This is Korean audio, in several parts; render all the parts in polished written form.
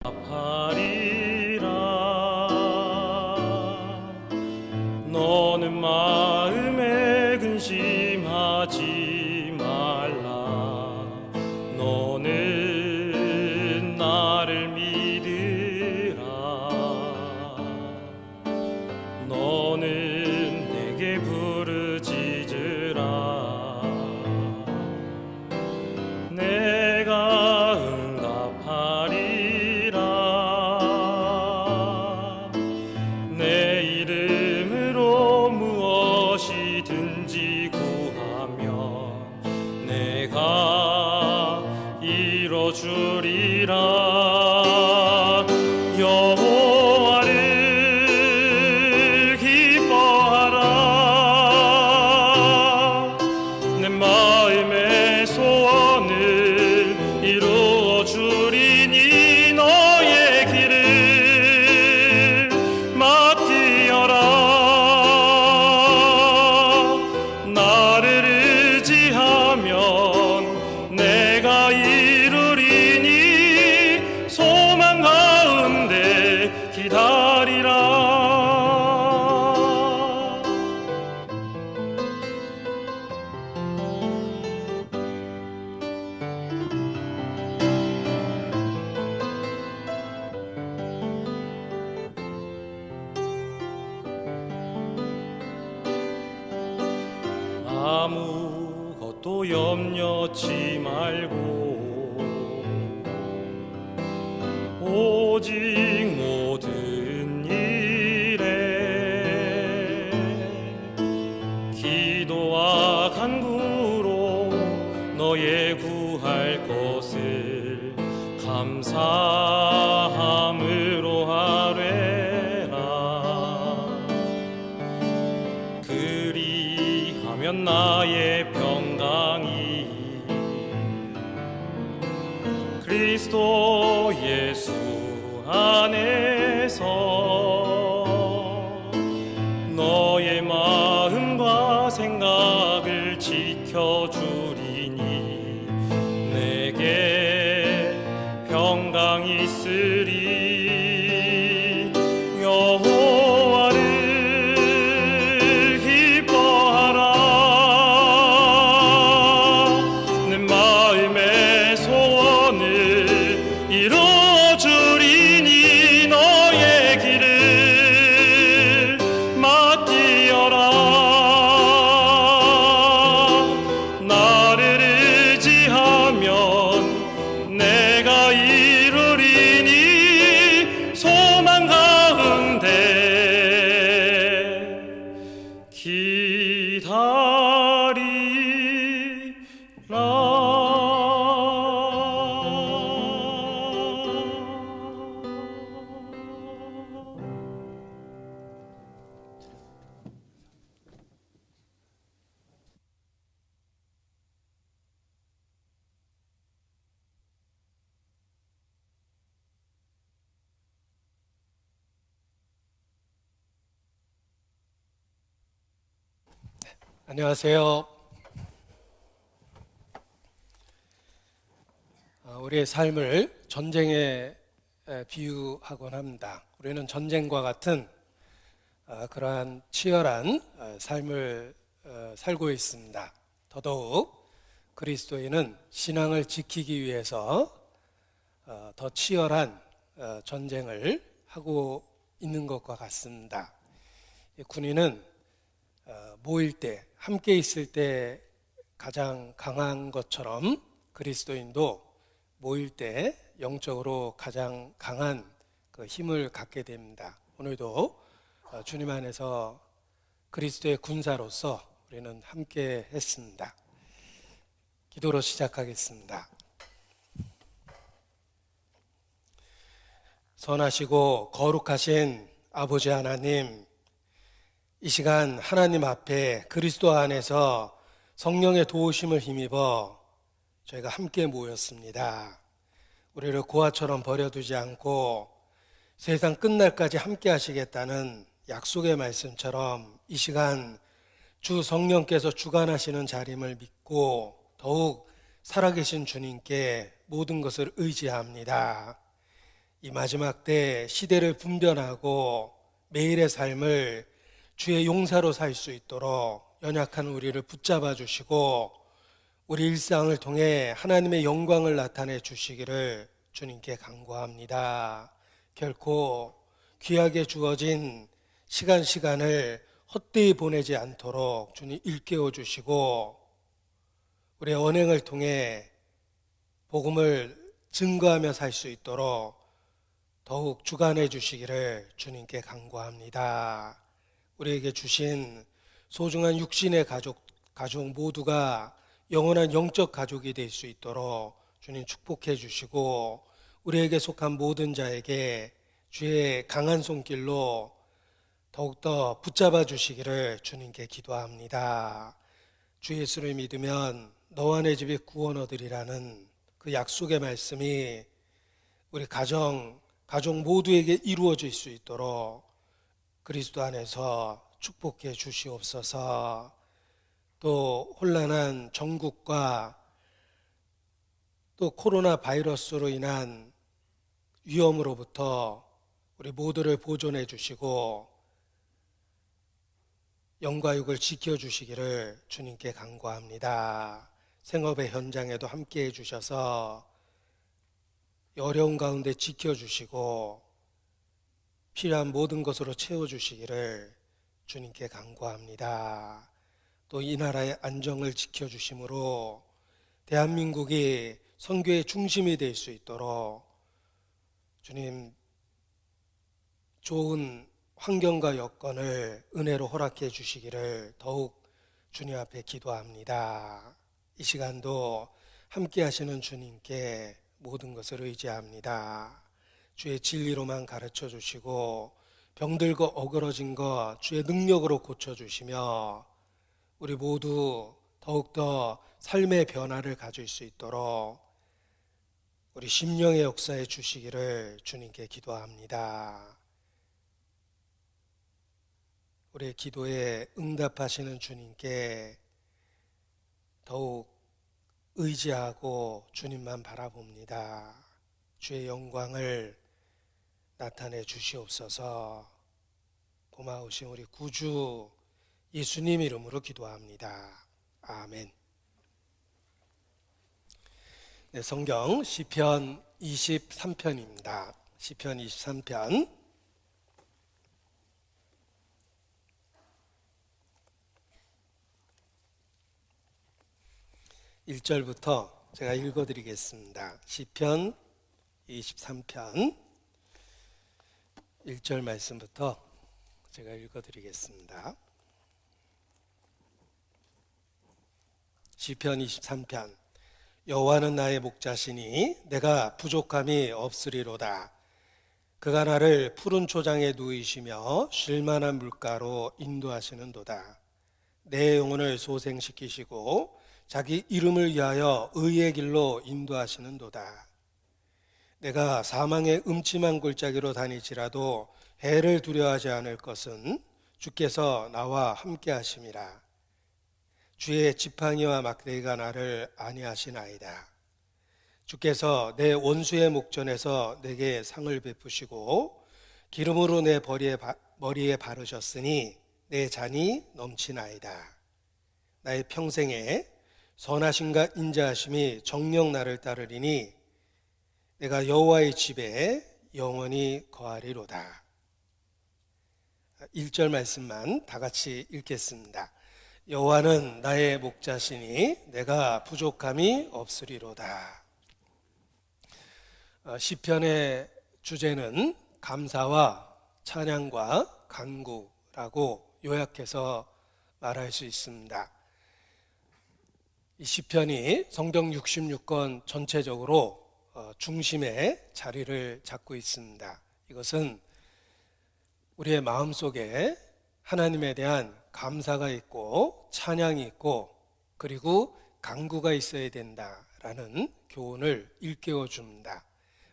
하리라. 너는 마음에 근심하지 말라. 너는 나를 믿으라. 너는 내게 부르짖으라. 내가 응답하리라. 내 이름으로 무엇이든지 구하면 내가 이뤄주리라. 여호와를 기뻐하라. 내 마음의 소원을 이루어 주리니 너의 길을 맡기어라. 나를 의지하면 내가 이루리니 소망 가운데 기다리라. 아무것도 염려치 말고 오직 모든 일에 기도와 간구로 너의 구할 것을 감사함으로 하뢰라. 그리하면 나의 평강이 그리스도 예수 안에서 너의 마음과 생각을 지켜주리니 내게 평강이 있으리. 여호와를 기뻐하라. 내 마음의 소원을 이루어 주리니 너의 길을 맡기어라. 나를 의지하면 내가 이루리니 소망 가운데 기다리라. 안녕하세요. 우리의 삶을 전쟁에 비유하곤 합니다. 우리는 전쟁과 같은 그러한 치열한 삶을 살고 있습니다. 더더욱 그리스도인은 신앙을 지키기 위해서 더 치열한 전쟁을 하고 있는 것과 같습니다. 군인은 모일 때, 함께 있을 때 가장 강한 것처럼 그리스도인도 모일 때 영적으로 가장 강한 그 힘을 갖게 됩니다. 오늘도 주님 안에서 그리스도의 군사로서 우리는 함께 했습니다. 기도로 시작하겠습니다. 선하시고 거룩하신 아버지 하나님, 이 시간 하나님 앞에 그리스도 안에서 성령의 도우심을 힘입어 저희가 함께 모였습니다. 우리를 고아처럼 버려두지 않고 세상 끝날까지 함께 하시겠다는 약속의 말씀처럼 이 시간 주 성령께서 주관하시는 자림을 믿고 더욱 살아계신 주님께 모든 것을 의지합니다. 이 마지막 때 시대를 분별하고 매일의 삶을 주의 용사로 살 수 있도록 연약한 우리를 붙잡아 주시고 우리 일상을 통해 하나님의 영광을 나타내 주시기를 주님께 간구합니다. 결코 귀하게 주어진 시간을 헛되이 보내지 않도록 주님 일깨워 주시고 우리의 언행을 통해 복음을 증거하며 살 수 있도록 더욱 주관해 주시기를 주님께 간구합니다. 우리에게 주신 소중한 육신의 가족 모두가 영원한 영적 가족이 될 수 있도록 주님 축복해 주시고 우리에게 속한 모든 자에게 주의 강한 손길로 더욱더 붙잡아 주시기를 주님께 기도합니다. 주 예수를 믿으면 너와 내 집에 구원 얻으리라는 그 약속의 말씀이 우리 가족 모두에게 이루어질 수 있도록 그리스도 안에서 축복해 주시옵소서. 또 혼란한 전국과 또 코로나 바이러스로 인한 위험으로부터 우리 모두를 보존해 주시고 영과 육을 지켜주시기를 주님께 간구합니다. 생업의 현장에도 함께해 주셔서 어려운 가운데 지켜주시고 필요한 모든 것으로 채워주시기를 주님께 간구합니다. 또 이 나라의 안정을 지켜주심으로 대한민국이 선교의 중심이 될 수 있도록 주님 좋은 환경과 여건을 은혜로 허락해 주시기를 더욱 주님 앞에 기도합니다. 이 시간도 함께 하시는 주님께 모든 것을 의지합니다. 주의 진리로만 가르쳐 주시고 병들고 어그러진 것 주의 능력으로 고쳐주시며 우리 모두 더욱더 삶의 변화를 가질 수 있도록 우리 심령의 역사에 주시기를 주님께 기도합니다. 우리의 기도에 응답하시는 주님께 더욱 의지하고 주님만 바라봅니다. 주의 영광을 나타내 주시옵소서. 고마우신 우리 구주 예수님 이름으로 기도합니다. 아멘. 네, 성경 시편 23편입니다. 시편 23편 1절부터 제가 읽어드리겠습니다. 시편 23편 1절 말씀부터 제가 읽어드리겠습니다. 시편 23편 여호와는 나의 목자시니 내가 부족함이 없으리로다. 그가 나를 푸른 초장에 누이시며 쉴만한 물가로 인도하시는도다. 내 영혼을 소생시키시고 자기 이름을 위하여 의의 길로 인도하시는도다. 내가 사망의 음침한 골짜기로 다니지라도 해를 두려워하지 않을 것은 주께서 나와 함께 하심이라. 주의 지팡이와 막대기가 나를 안위하시나이다. 주께서 내 원수의 목전에서 내게 상을 베푸시고 기름으로 내 머리에 바르셨으니 내 잔이 넘치나이다. 나의 평생에 선하심과 인자하심이 정녕 나를 따르리니 내가 여호와의 집에 영원히 거하리로다. 1절 말씀만 다 같이 읽겠습니다. 여호와는 나의 목자시니 내가 부족함이 없으리로다. 시편의 주제는 감사와 찬양과 간구라고 요약해서 말할 수 있습니다. 이 시편이 성경 66권 전체적으로 중심에 자리를 잡고 있습니다. 이것은 우리의 마음속에 하나님에 대한 감사가 있고 찬양이 있고 그리고 간구가 있어야 된다라는 교훈을 일깨워 줍니다.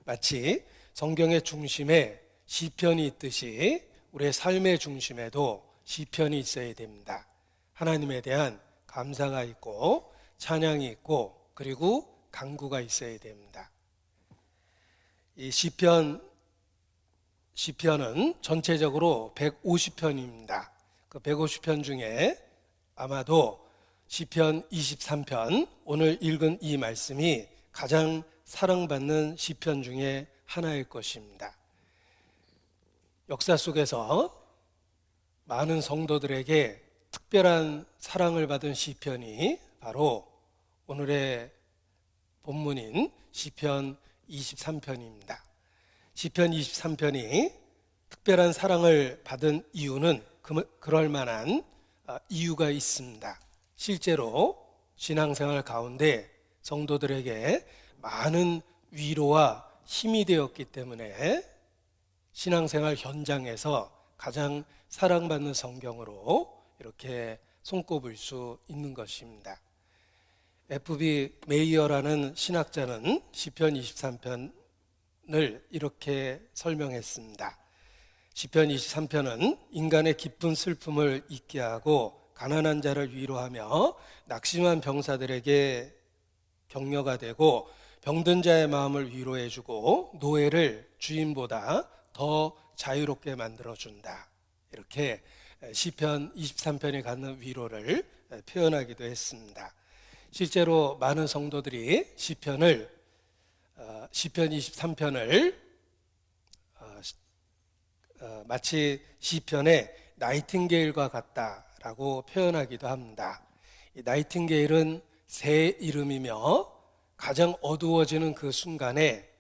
마치 성경의 중심에 시편이 있듯이 우리의 삶의 중심에도 시편이 있어야 됩니다. 하나님에 대한 감사가 있고 찬양이 있고 그리고 간구가 있어야 됩니다. 이 시편 시편은 전체적으로 150편입니다. 그 150편 중에 아마도 시편 23편, 오늘 읽은 이 말씀이 가장 사랑받는 시편 중에 하나일 것입니다. 역사 속에서 많은 성도들에게 특별한 사랑을 받은 시편이 바로 오늘의 본문인 시편 23편입니다. 시편 23편이 특별한 사랑을 받은 이유는 그럴 만한 이유가 있습니다. 실제로 신앙생활 가운데 성도들에게 많은 위로와 힘이 되었기 때문에 신앙생활 현장에서 가장 사랑받는 성경으로 이렇게 손꼽을 수 있는 것입니다. F.B. 메이어라는 신학자는 시편 23편을 이렇게 설명했습니다. 시편 23편은 인간의 깊은 슬픔을 잊게 하고 가난한 자를 위로하며 낙심한 병사들에게 격려가 되고 병든 자의 마음을 위로해주고 노예를 주인보다 더 자유롭게 만들어준다. 이렇게 시편 23편이 갖는 위로를 표현하기도 했습니다. 실제로 많은 성도들이 시편 23편을 마치 시편의 나이팅게일과 같다라고 표현하기도 합니다. 이 나이팅게일은 새 이름이며 가장 어두워지는 그 순간에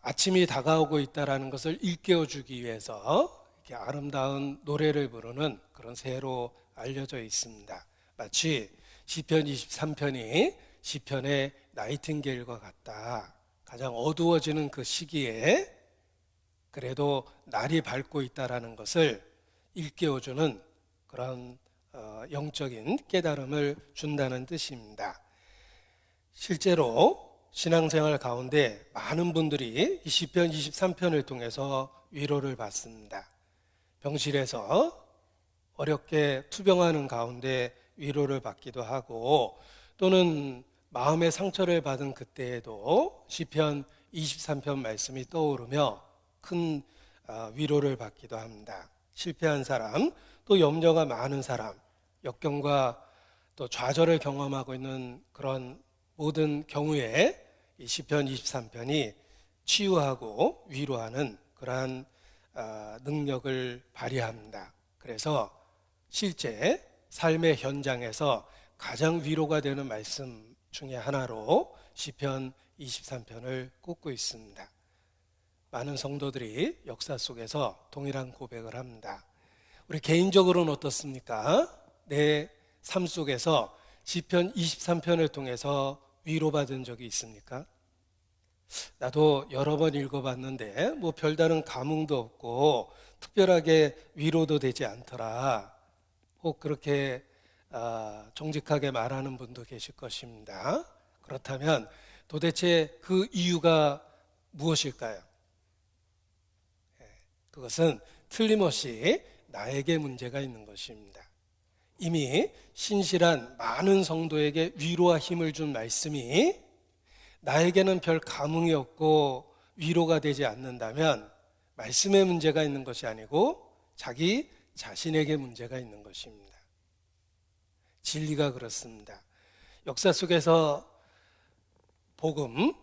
아침이 다가오고 있다는 것을 일깨워주기 위해서 이렇게 아름다운 노래를 부르는 그런 새로 알려져 있습니다. 마치 시편 23편이 시편의 나이팅게일과 같다. 가장 어두워지는 그 시기에 그래도 날이 밝고 있다는 것을 일깨워주는 그런 영적인 깨달음을 준다는 뜻입니다. 실제로 신앙생활 가운데 많은 분들이 이 시편 23편을 통해서 위로를 받습니다. 병실에서 어렵게 투병하는 가운데 위로를 받기도 하고 또는 마음의 상처를 받은 그때에도 시편 23편 말씀이 떠오르며 큰 위로를 받기도 합니다. 실패한 사람, 또 염려가 많은 사람, 역경과 또 좌절을 경험하고 있는 그런 모든 경우에 이 시편 23편이 치유하고 위로하는 그러한 능력을 발휘합니다. 그래서 실제 삶의 현장에서 가장 위로가 되는 말씀 중에 하나로 시편 23편을 꼽고 있습니다. 많은 성도들이 역사 속에서 동일한 고백을 합니다. 우리 개인적으로는 어떻습니까? 내 삶 속에서 시편 23편을 통해서 위로받은 적이 있습니까? 나도 여러 번 읽어봤는데 뭐 별다른 감흥도 없고 특별하게 위로도 되지 않더라. 혹 그렇게 정직하게 말하는 분도 계실 것입니다. 그렇다면 도대체 그 이유가 무엇일까요? 그것은 틀림없이 나에게 문제가 있는 것입니다. 이미 신실한 많은 성도에게 위로와 힘을 준 말씀이 나에게는 별 감흥이 없고 위로가 되지 않는다면 말씀에 문제가 있는 것이 아니고 자기 자신에게 문제가 있는 것입니다. 진리가 그렇습니다. 역사 속에서 복음,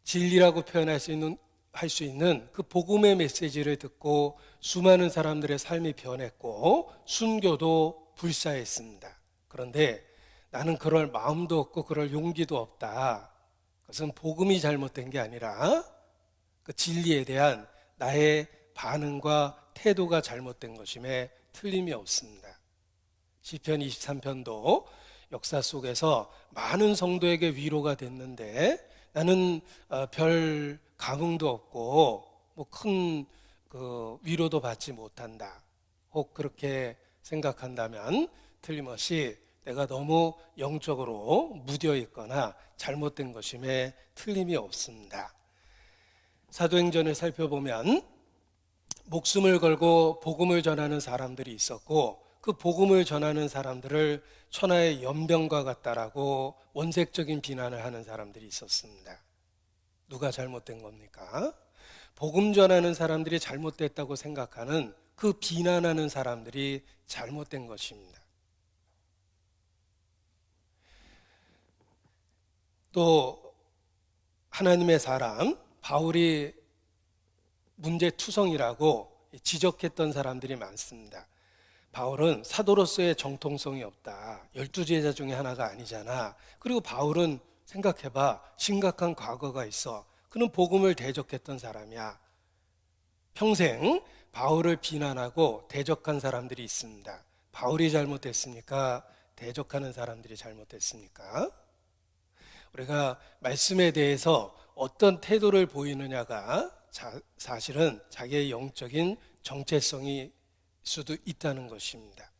진리라고 표현할 수 있는 그 복음의 메시지를 듣고 수많은 사람들의 삶이 변했고 순교도 불사했습니다. 그런데 나는 그럴 마음도 없고 그럴 용기도 없다. 그것은 복음이 잘못된 게 아니라 그 진리에 대한 나의 반응과 태도가 잘못된 것임에 틀림이 없습니다. 시편 23편도 역사 속에서 많은 성도에게 위로가 됐는데 나는 별 감흥도 없고 뭐 큰 그 위로도 받지 못한다. 혹 그렇게 생각한다면 틀림없이 내가 너무 영적으로 무뎌 있거나 잘못된 것임에 틀림이 없습니다. 사도행전을 살펴보면 목숨을 걸고 복음을 전하는 사람들이 있었고 그 복음을 전하는 사람들을 천하의 연병과 같다라고 원색적인 비난을 하는 사람들이 있었습니다. 누가 잘못된 겁니까? 복음 전하는 사람들이 잘못됐다고 생각하는 그 비난하는 사람들이 잘못된 것입니다. 또 하나님의 사람 바울이 문제투성이라고 지적했던 사람들이 많습니다. 바울은 사도로서의 정통성이 없다. 12제자 중에 하나가 아니잖아. 그리고 바울은 생각해봐. 심각한 과거가 있어. 그는 복음을 대적했던 사람이야. 평생 바울을 비난하고 대적한 사람들이 있습니다. 바울이 잘못됐습니까? 대적하는 사람들이 잘못됐습니까? 우리가 말씀에 대해서 어떤 태도를 보이느냐가 사실은 자기의 영적인 정체성이 수도 있다는 것입니다.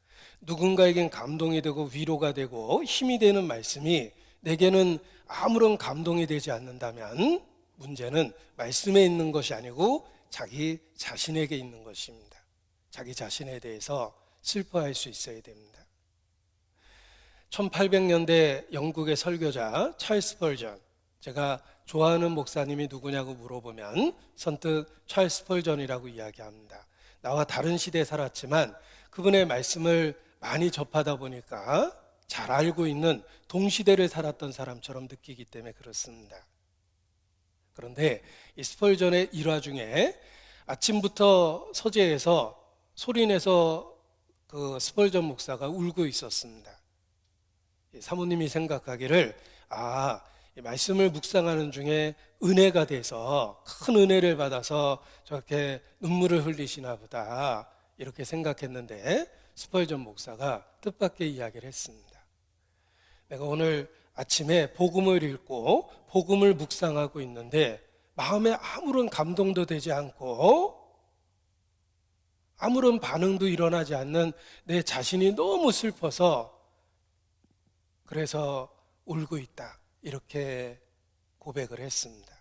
누군가에겐 감동이 되고 위로가 되고 힘이 되는 말씀이 내게는 아무런 감동이 되지 않는다면 문제는 말씀에 있는 것이 아니고 자기 자신에게 있는 것입니다. 자기 자신에 대해서 슬퍼할 수 있어야 됩니다. 1800년대 영국의 설교자 찰스 펄전, 제가 좋아하는 목사님이 누구냐고 물어보면 선뜻 찰스 펄전이라고 이야기합니다. 나와 다른 시대에 살았지만 그분의 말씀을 많이 접하다 보니까 잘 알고 있는 동시대를 살았던 사람처럼 느끼기 때문에 그렇습니다. 그런데 이 스펄전의 일화 중에 아침부터 서재에서 소리내서 그 스펄전 목사가 울고 있었습니다. 사모님이 생각하기를 이 말씀을 묵상하는 중에 은혜가 돼서 큰 은혜를 받아서 저렇게 눈물을 흘리시나 보다 이렇게 생각했는데 스펄전 목사가 뜻밖의 이야기를 했습니다. 내가 오늘 아침에 복음을 읽고 복음을 묵상하고 있는데 마음에 아무런 감동도 되지 않고 아무런 반응도 일어나지 않는 내 자신이 너무 슬퍼서 그래서 울고 있다. 이렇게 고백을 했습니다.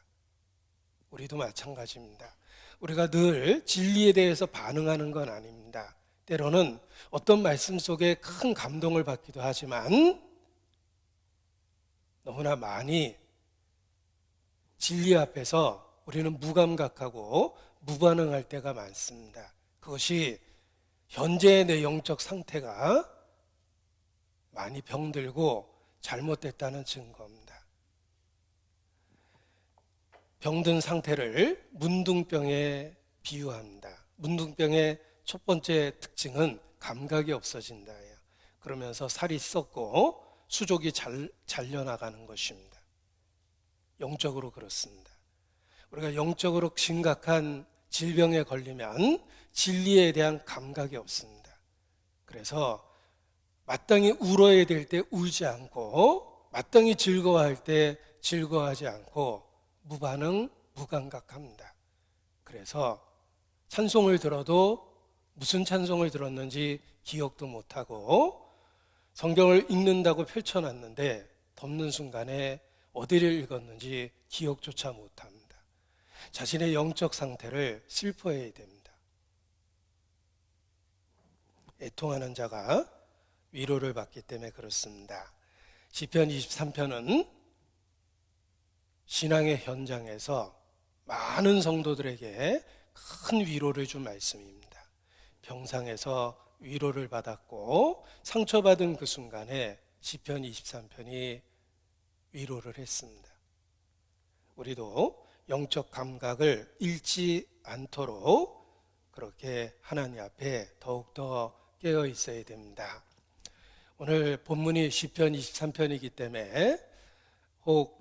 우리도 마찬가지입니다. 우리가 늘 진리에 대해서 반응하는 건 아닙니다. 때로는 어떤 말씀 속에 큰 감동을 받기도 하지만 너무나 많이 진리 앞에서 우리는 무감각하고 무반응할 때가 많습니다. 그것이 현재의 내 영적 상태가 많이 병들고 잘못됐다는 증거입니다. 병든 상태를 문둥병에 비유합니다. 문둥병의 첫 번째 특징은 감각이 없어진다예요. 그러면서 살이 썩고 수족이 잘려나가는 것입니다. 영적으로 그렇습니다. 우리가 영적으로 심각한 질병에 걸리면 진리에 대한 감각이 없습니다. 그래서 마땅히 울어야 될 때 울지 않고 마땅히 즐거워할 때 즐거워하지 않고 무반응, 무감각합니다. 그래서 찬송을 들어도 무슨 찬송을 들었는지 기억도 못하고 성경을 읽는다고 펼쳐놨는데 덮는 순간에 어디를 읽었는지 기억조차 못합니다. 자신의 영적 상태를 슬퍼해야 됩니다. 애통하는 자가 위로를 받기 때문에 그렇습니다. 시편 23편은 신앙의 현장에서 많은 성도들에게 큰 위로를 준 말씀입니다. 병상에서 위로를 받았고 상처받은 그 순간에 시편 23편이 위로를 했습니다. 우리도 영적 감각을 잃지 않도록 그렇게 하나님 앞에 더욱더 깨어 있어야 됩니다. 오늘 본문이 시편 23편이기 때문에 혹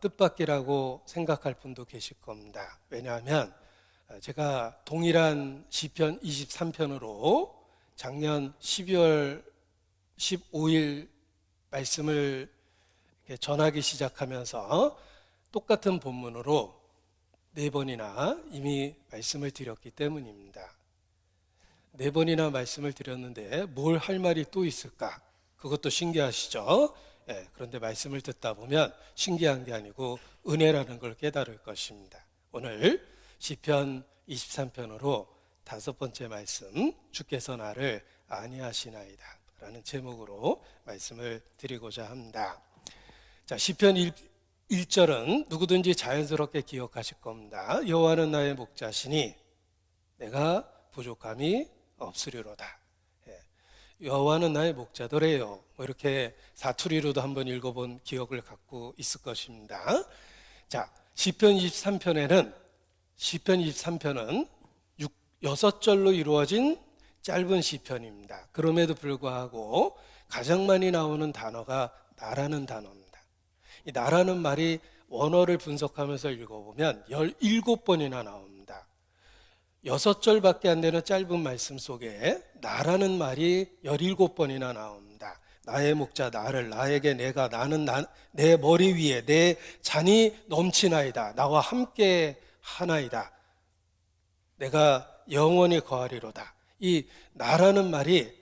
뜻밖이라고 생각할 분도 계실 겁니다. 왜냐하면 제가 동일한 시편 23편으로 작년 12월 15일 말씀을 전하기 시작하면서 똑같은 본문으로 4번이나 이미 말씀을 드렸기 때문입니다. 4번이나 말씀을 드렸는데 뭘 할 말이 또 있을까? 그것도 신기하시죠? 그런데 말씀을 듣다 보면 신기한 게 아니고 은혜라는 걸 깨달을 것입니다. 오늘 시편 23편으로 5번째 말씀, 주께서 나를 안위하시나이다 라는 제목으로 말씀을 드리고자 합니다. 자, 시편 1절은 누구든지 자연스럽게 기억하실 겁니다. 여호와는 나의 목자시니 내가 부족함이 없으리로다. 예. 여호와는 나의 목자더래요. 뭐 이렇게 사투리로도 한번 읽어본 기억을 갖고 있을 것입니다. 자, 시편 23편은 6절로 이루어진 짧은 시편입니다. 그럼에도 불구하고 가장 많이 나오는 단어가 나라는 단어입니다. 이 나라는 말이 원어를 분석하면서 읽어보면 17번이나 나옵니다. 6절밖에 안 되는 짧은 말씀 속에 나라는 말이 17번이나 나옵니다. 나의 목자 나를, 나에게 내가, 나는 내 머리 위에 내 잔이 넘치나이다. 나와 함께 하나이다. 내가 영원히 거하리로다. 이 나라는 말이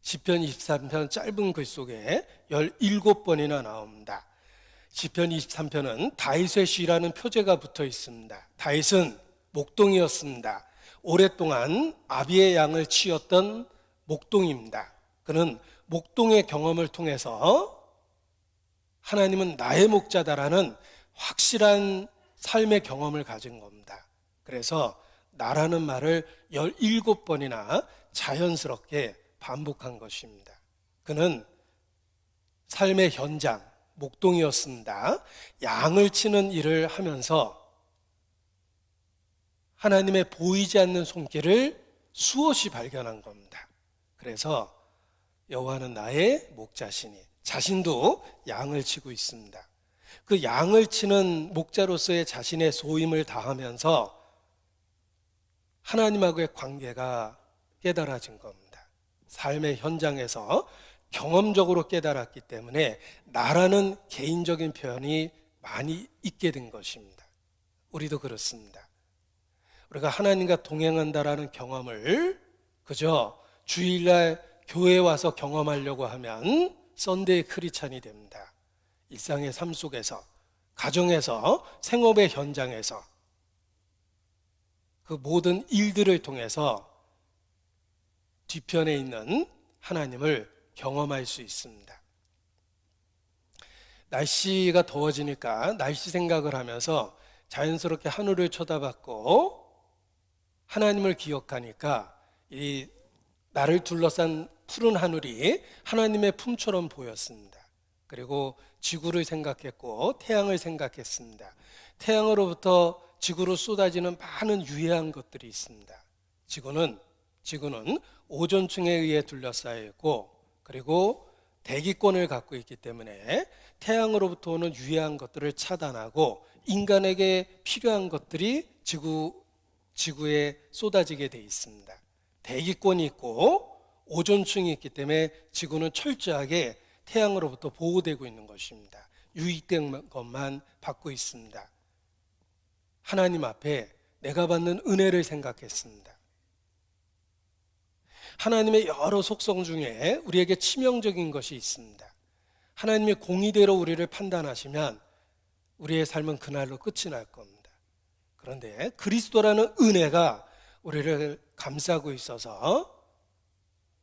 시편 23편 짧은 글 속에 17번이나 나옵니다. 시편 23편은 다윗의 시라는 표제가 붙어 있습니다. 다윗은 목동이었습니다. 오랫동안 아비의 양을 치었던 목동입니다. 그는 목동의 경험을 통해서 하나님은 나의 목자다라는 확실한 삶의 경험을 가진 겁니다. 그래서 나라는 말을 17번이나 자연스럽게 반복한 것입니다. 그는 삶의 현장, 목동이었습니다. 양을 치는 일을 하면서 하나님의 보이지 않는 손길을 수없이 발견한 겁니다. 그래서 여호와는 나의 목자시니 자신도 양을 치고 있습니다. 그 양을 치는 목자로서의 자신의 소임을 다하면서 하나님하고의 관계가 깨달아진 겁니다. 삶의 현장에서 경험적으로 깨달았기 때문에 나라는 개인적인 표현이 많이 있게 된 것입니다. 우리도 그렇습니다. 우리가 하나님과 동행한다라는 경험을 그저 주일날 교회에 와서 경험하려고 하면 썬데이 크리스찬이 됩니다. 일상의 삶 속에서, 가정에서, 생업의 현장에서 그 모든 일들을 통해서 뒤편에 있는 하나님을 경험할 수 있습니다. 날씨가 더워지니까 날씨 생각을 하면서 자연스럽게 하늘을 쳐다봤고 하나님을 기억하니까 이 나를 둘러싼 푸른 하늘이 하나님의 품처럼 보였습니다. 그리고 지구를 생각했고 태양을 생각했습니다. 태양으로부터 지구로 쏟아지는 많은 유해한 것들이 있습니다. 지구는 오존층에 의해 둘러싸여 있고 그리고 대기권을 갖고 있기 때문에 태양으로부터 오는 유해한 것들을 차단하고 인간에게 필요한 것들이 지구에 쏟아지게 돼 있습니다. 대기권이 있고 오존층이 있기 때문에 지구는 철저하게 태양으로부터 보호되고 있는 것입니다. 유익된 것만 받고 있습니다. 하나님 앞에 내가 받는 은혜를 생각했습니다. 하나님의 여러 속성 중에 우리에게 치명적인 것이 있습니다. 하나님이 공의대로 우리를 판단하시면 우리의 삶은 그날로 끝이 날 겁니다. 그런데 그리스도라는 은혜가 우리를 감싸고 있어서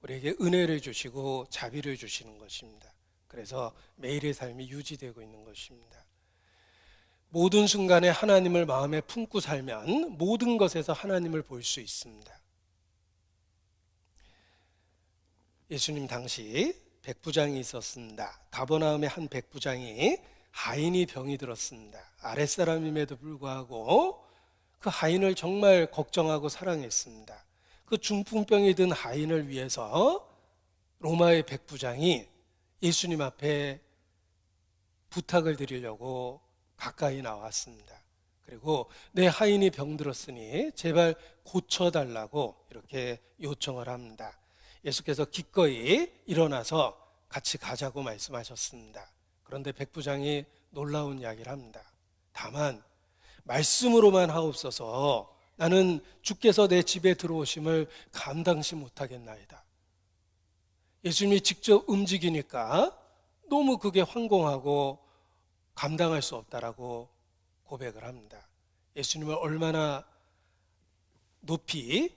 우리에게 은혜를 주시고 자비를 주시는 것입니다. 그래서 매일의 삶이 유지되고 있는 것입니다. 모든 순간에 하나님을 마음에 품고 살면 모든 것에서 하나님을 볼 수 있습니다. 예수님 당시 백부장이 있었습니다. 가버나움의 한 백부장이 하인이 병이 들었습니다. 아랫사람임에도 불구하고 그 하인을 정말 걱정하고 사랑했습니다. 그 중풍병이 든 하인을 위해서 로마의 백부장이 예수님 앞에 부탁을 드리려고 가까이 나왔습니다. 그리고 내 하인이 병들었으니 제발 고쳐달라고 이렇게 요청을 합니다. 예수께서 기꺼이 일어나서 같이 가자고 말씀하셨습니다. 그런데 백부장이 놀라운 이야기를 합니다. 다만 말씀으로만 하옵소서 나는 주께서 내 집에 들어오심을 감당치 못하겠나이다. 예수님이 직접 움직이니까 너무 그게 황공하고 감당할 수 없다라고 고백을 합니다. 예수님을 얼마나 높이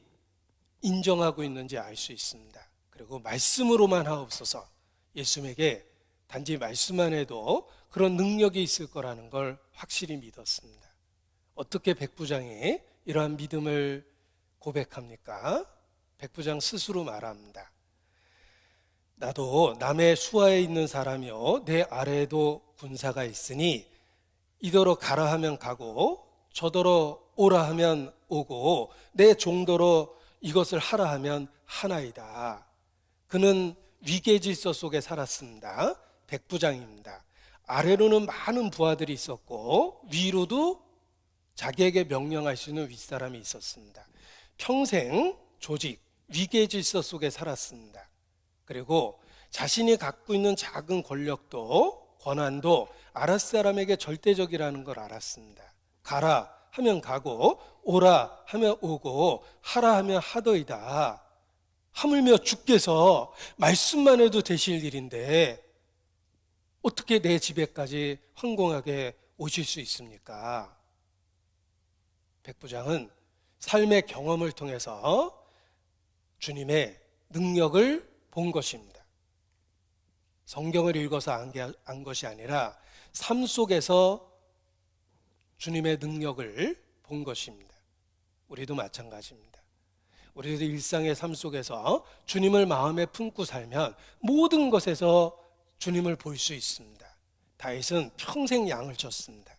인정하고 있는지 알 수 있습니다. 그리고 말씀으로만 하옵소서 예수님에게 단지 말씀만 해도 그런 능력이 있을 거라는 걸 확실히 믿었습니다. 어떻게 백부장이 이러한 믿음을 고백합니까? 백부장 스스로 말합니다. 나도 남의 수하에 있는 사람이요 내 아래에도 군사가 있으니 이더러 가라 하면 가고 저더러 오라 하면 오고 내 종더러 이것을 하라 하면 하나이다. 그는 위계질서 속에 살았습니다. 백부장입니다. 아래로는 많은 부하들이 있었고 위로도 자기에게 명령할 수 있는 윗사람이 있었습니다. 평생 조직, 위계질서 속에 살았습니다. 그리고 자신이 갖고 있는 작은 권력도 권한도 아랫사람에게 절대적이라는 걸 알았습니다. 가라 하면 가고 오라 하면 오고 하라 하면 하더이다. 하물며 주께서 말씀만 해도 되실 일인데 어떻게 내 집에까지 황공하게 오실 수 있습니까? 백부장은 삶의 경험을 통해서 주님의 능력을 본 것입니다. 성경을 읽어서 안 것이 아니라 삶 속에서 주님의 능력을 본 것입니다. 우리도 마찬가지입니다. 우리도 일상의 삶 속에서 주님을 마음에 품고 살면 모든 것에서 주님을 볼 수 있습니다. 다윗은 평생 양을 쳤습니다.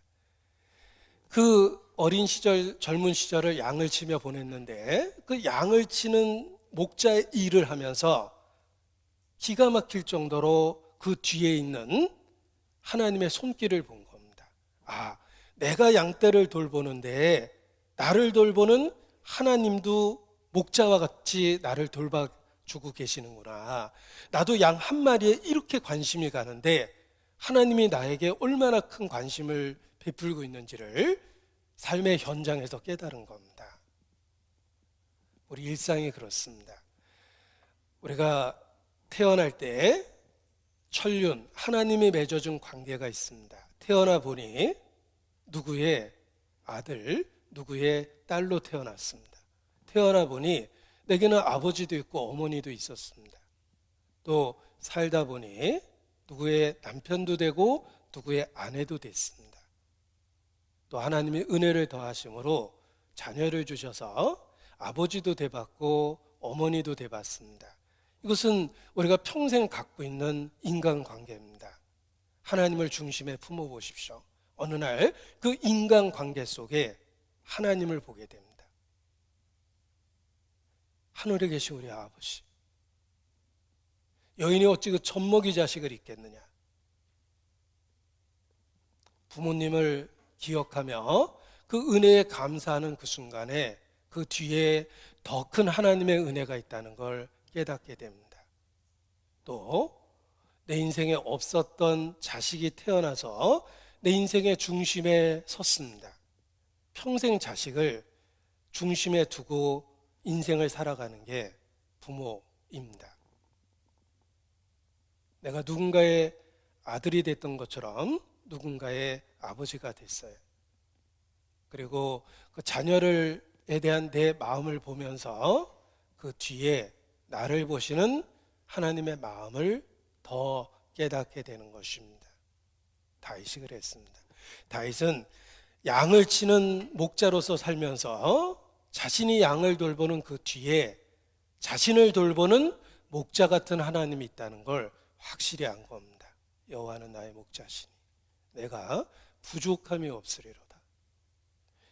그 어린 시절, 젊은 시절을 양을 치며 보냈는데 그 양을 치는 목자의 일을 하면서 기가 막힐 정도로 그 뒤에 있는 하나님의 손길을 본 겁니다. 아, 내가 양떼를 돌보는데 나를 돌보는 하나님도 목자와 같이 나를 돌봐주고 계시는구나. 나도 양 한 마리에 이렇게 관심이 가는데 하나님이 나에게 얼마나 큰 관심을 베풀고 있는지를 삶의 현장에서 깨달은 겁니다. 우리 일상이 그렇습니다. 우리가 태어날 때 천륜, 하나님이 맺어준 관계가 있습니다. 태어나 보니 누구의 아들, 누구의 딸로 태어났습니다. 태어나 보니 내게는 아버지도 있고 어머니도 있었습니다. 또 살다 보니 누구의 남편도 되고 누구의 아내도 됐습니다. 또 하나님이 은혜를 더하심으로 자녀를 주셔서 아버지도 돼봤고 어머니도 돼봤습니다. 이것은 우리가 평생 갖고 있는 인간관계입니다. 하나님을 중심에 품어보십시오. 어느 날 그 인간관계 속에 하나님을 보게 됩니다. 하늘에 계신 우리 아버지, 여인이 어찌 그 젖먹이 자식을 잊겠느냐. 부모님을 기억하며 그 은혜에 감사하는 그 순간에 그 뒤에 더 큰 하나님의 은혜가 있다는 걸 깨닫게 됩니다. 또 내 인생에 없었던 자식이 태어나서 내 인생의 중심에 섰습니다. 평생 자식을 중심에 두고 인생을 살아가는 게 부모입니다. 내가 누군가의 아들이 됐던 것처럼 누군가의 아버지가 됐어요. 그리고 그 자녀에 대한 내 마음을 보면서 그 뒤에 나를 보시는 하나님의 마음을 더 깨닫게 되는 것입니다. 다윗이 그랬습니다. 다윗은 양을 치는 목자로서 살면서 자신이 양을 돌보는 그 뒤에 자신을 돌보는 목자 같은 하나님이 있다는 걸 확실히 안 겁니다. 여호와는 나의 목자시니 내가 부족함이 없으리로다.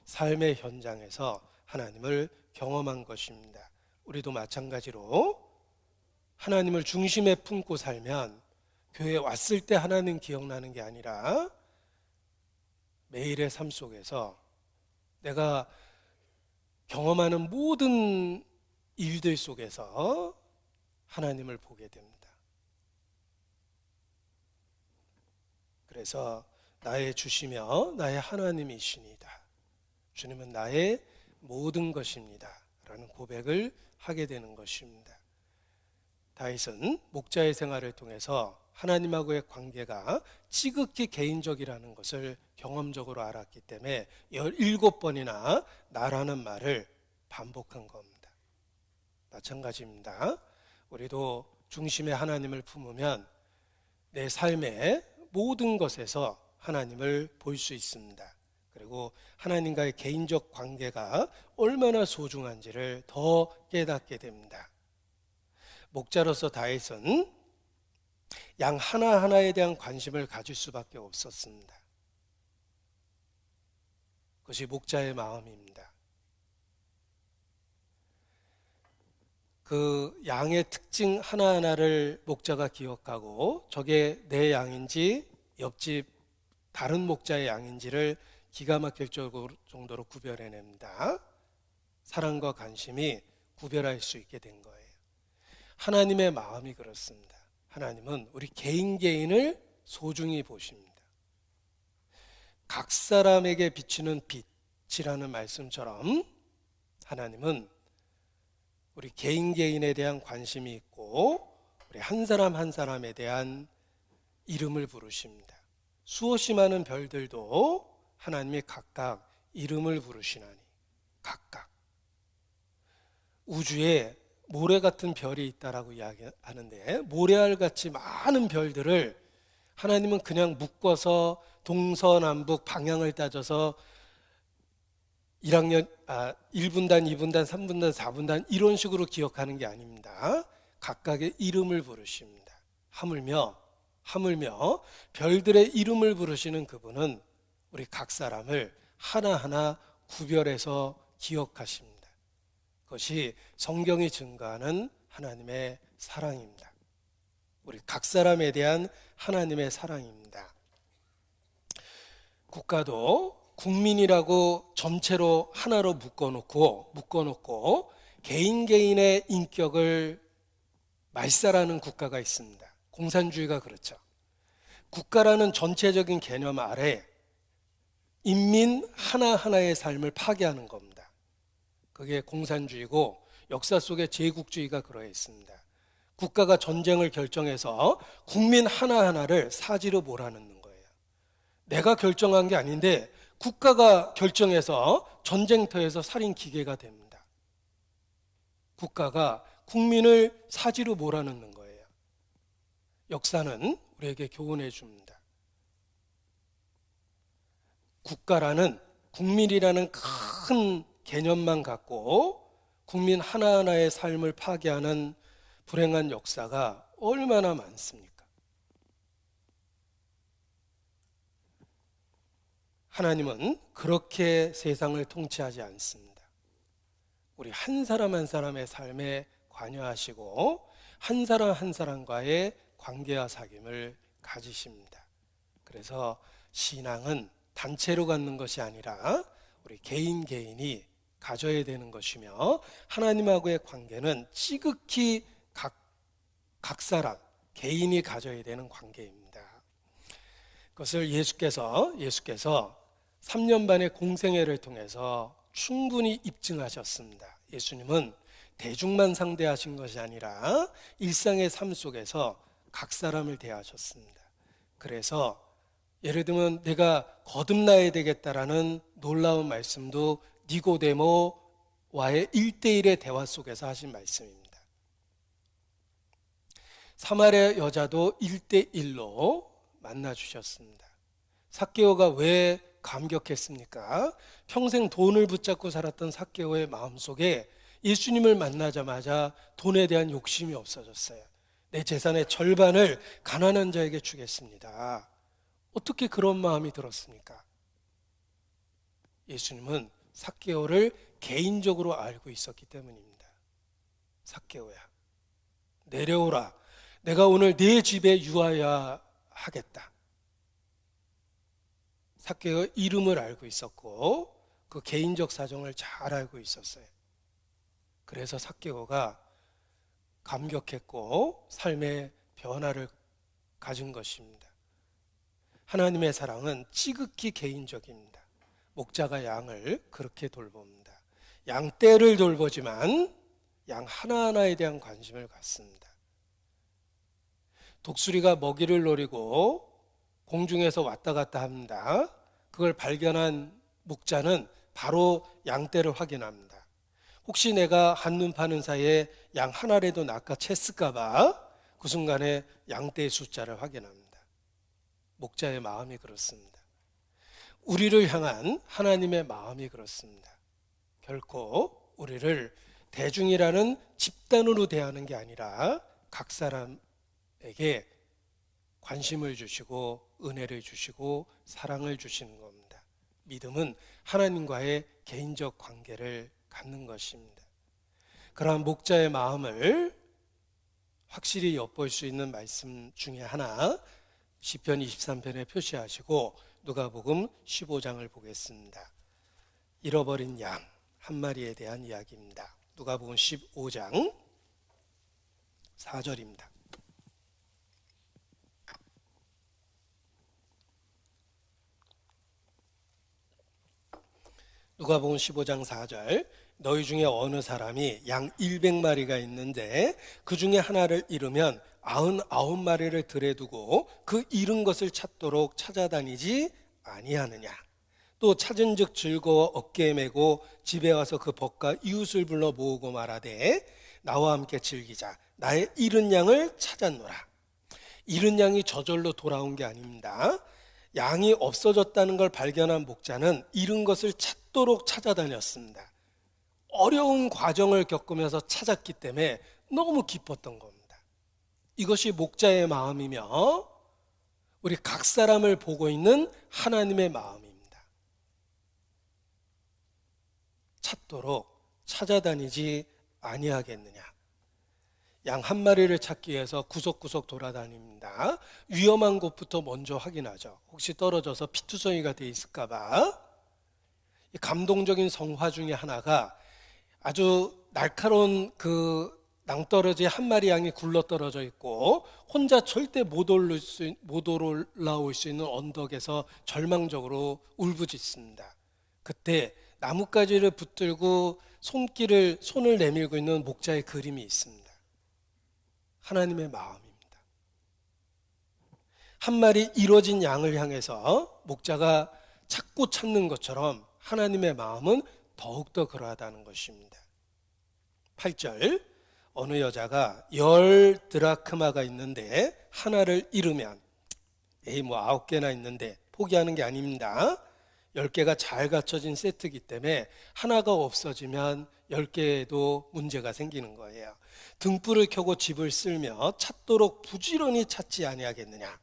삶의 현장에서 하나님을 경험한 것입니다. 우리도 마찬가지로 하나님을 중심에 품고 살면 교회에 왔을 때 하나님 기억나는 게 아니라 매일의 삶 속에서 내가 경험하는 모든 일들 속에서 하나님을 보게 됩니다. 그래서 나의 주시며 나의 하나님이시니다. 주님은 나의 모든 것입니다. 라는 고백을 하게 되는 것입니다. 다윗은 목자의 생활을 통해서 하나님하고의 관계가 지극히 개인적이라는 것을 경험적으로 알았기 때문에 17번이나 나라는 말을 반복한 겁니다. 마찬가지입니다. 우리도 중심에 하나님을 품으면 내 삶의 모든 것에서 하나님을 볼 수 있습니다. 그리고 하나님과의 개인적 관계가 얼마나 소중한지를 더 깨닫게 됩니다. 목자로서 다윗은 양 하나하나에 대한 관심을 가질 수밖에 없었습니다. 그것이 목자의 마음입니다. 그 양의 특징 하나하나를 목자가 기억하고 저게 내 양인지 옆집 다른 목자의 양인지를 기가 막힐 정도로 구별해냅니다. 사랑과 관심이 구별할 수 있게 된 거예요. 하나님의 마음이 그렇습니다. 하나님은 우리 개인을 소중히 보십니다. 각 사람에게 비치는 빛이라는 말씀처럼 하나님은 우리 개인에 대한 관심이 있고 우리 한 사람 한 사람에 대한 이름을 부르십니다. 수없이 많은 별들도 하나님이 각각 이름을 부르시나니 각각 우주에 모래 같은 별이 있다라고 이야기하는데 모래알같이 많은 별들을 하나님은 그냥 묶어서 동서남북 방향을 따져서 1분단, 2분단, 3분단, 4분단 이런 식으로 기억하는 게 아닙니다. 각각의 이름을 부르십니다. 하물며 별들의 이름을 부르시는 그분은 우리 각 사람을 하나하나 구별해서 기억하십니다. 그것이 성경이 증거하는 하나님의 사랑입니다. 우리 각 사람에 대한 하나님의 사랑입니다. 국가도 국민이라고 전체로 하나로 묶어놓고 개인의 인격을 말살하는 국가가 있습니다. 공산주의가 그렇죠. 국가라는 전체적인 개념 아래 인민 하나하나의 삶을 파괴하는 겁니다. 그게 공산주의고 역사 속에 제국주의가 그러해 있습니다. 국가가 전쟁을 결정해서 국민 하나하나를 사지로 몰아넣는 거예요. 내가 결정한 게 아닌데 국가가 결정해서 전쟁터에서 살인 기계가 됩니다. 국가가 국민을 사지로 몰아넣는 거예요. 역사는 우리에게 교훈해 줍니다. 국가라는 국민이라는 큰 개념만 갖고 국민 하나하나의 삶을 파괴하는 불행한 역사가 얼마나 많습니까? 하나님은 그렇게 세상을 통치하지 않습니다. 우리 한 사람 한 사람의 삶에 관여하시고 한 사람 한 사람과의 관계와 사귐을 가지십니다. 그래서 신앙은 단체로 갖는 것이 아니라 우리 개인이 가져야 되는 것이며 하나님하고의 관계는 지극히 각 사람 개인이 가져야 되는 관계입니다. 그것을 예수께서 3년 반의 공생애를 통해서 충분히 입증하셨습니다. 예수님은 대중만 상대하신 것이 아니라 일상의 삶 속에서 각 사람을 대하셨습니다. 그래서 예를 들면 내가 거듭나야 되겠다라는 놀라운 말씀도 니고데모와의 1대1의 대화 속에서 하신 말씀입니다. 사마리아 여자도 1대1로 만나주셨습니다. 삭개오가 왜 감격했습니까? 평생 돈을 붙잡고 살았던 삭개오의 마음속에 예수님을 만나자마자 돈에 대한 욕심이 없어졌어요. 내 재산의 절반을 가난한 자에게 주겠습니다. 어떻게 그런 마음이 들었습니까? 예수님은 삭개오를 개인적으로 알고 있었기 때문입니다. 삭개오야, 내려오라. 내가 오늘 네 집에 유하여야 하겠다. 삭개오의 이름을 알고 있었고 그 개인적 사정을 잘 알고 있었어요. 그래서 삭개오가 감격했고 삶의 변화를 가진 것입니다. 하나님의 사랑은 지극히 개인적입니다. 목자가 양을 그렇게 돌봅니다. 양떼를 돌보지만 양 하나하나에 대한 관심을 갖습니다. 독수리가 먹이를 노리고 공중에서 왔다 갔다 합니다. 그걸 발견한 목자는 바로 양떼를 확인합니다. 혹시 내가 한눈 파는 사이에 양 하나라도 낚아챘을까 봐 그 순간에 양떼의 숫자를 확인합니다. 목자의 마음이 그렇습니다. 우리를 향한 하나님의 마음이 그렇습니다. 결코 우리를 대중이라는 집단으로 대하는 게 아니라 각 사람에게 관심을 주시고 은혜를 주시고 사랑을 주시는 겁니다. 믿음은 하나님과의 개인적 관계를 갖는 것입니다. 그러한 목자의 마음을 확실히 엿볼 수 있는 말씀 중에 하나, 시편 23편에 표시하시고 누가복음 15장을 보겠습니다. 잃어버린 양 한 마리에 대한 이야기입니다. 누가복음 15장 4절입니다. 누가복음 15장 4절, 너희 중에 어느 사람이 양 100마리가 있는데 그 중에 하나를 잃으면 99마리를 들에 두고 그 잃은 것을 찾도록 찾아다니지 아니하느냐. 또 찾은즉 즐거워 어깨에 메고 집에 와서 그 벗과 이웃을 불러 모으고 말하되 나와 함께 즐기자. 나의 잃은 양을 찾았노라. 잃은 양이 저절로 돌아온 게 아닙니다. 양이 없어졌다는 걸 발견한 목자는 잃은 것을 찾도록 찾아다녔습니다. 어려운 과정을 겪으면서 찾았기 때문에 너무 기뻤던 겁니다. 이것이 목자의 마음이며 우리 각 사람을 보고 있는 하나님의 마음입니다. 찾도록 찾아다니지 아니하겠느냐. 양 한 마리를 찾기 위해서 구석구석 돌아다닙니다. 위험한 곳부터 먼저 확인하죠. 혹시 떨어져서 피투성이가 돼 있을까 봐. 감동적인 성화 중에 하나가 아주 날카로운 그 낭떠러지 한 마리 양이 굴러떨어져 있고 혼자 절대 못 올라올 수 있는 언덕에서 절망적으로 울부짖습니다. 그때 나뭇가지를 붙들고 손을 내밀고 있는 목자의 그림이 있습니다. 하나님의 마음입니다. 한 마리 잃어진 양을 향해서 목자가 찾고 찾는 것처럼 하나님의 마음은 더욱더 그러하다는 것입니다. 8절, 어느 여자가 10드라크마가 있는데 하나를 잃으면 9개나 있는데 포기하는 게 아닙니다. 10개가 잘 갖춰진 세트이기 때문에 하나가 없어지면 10개에도 문제가 생기는 거예요. 등불을 켜고 집을 쓸며 찾도록 부지런히 찾지 아니하겠느냐.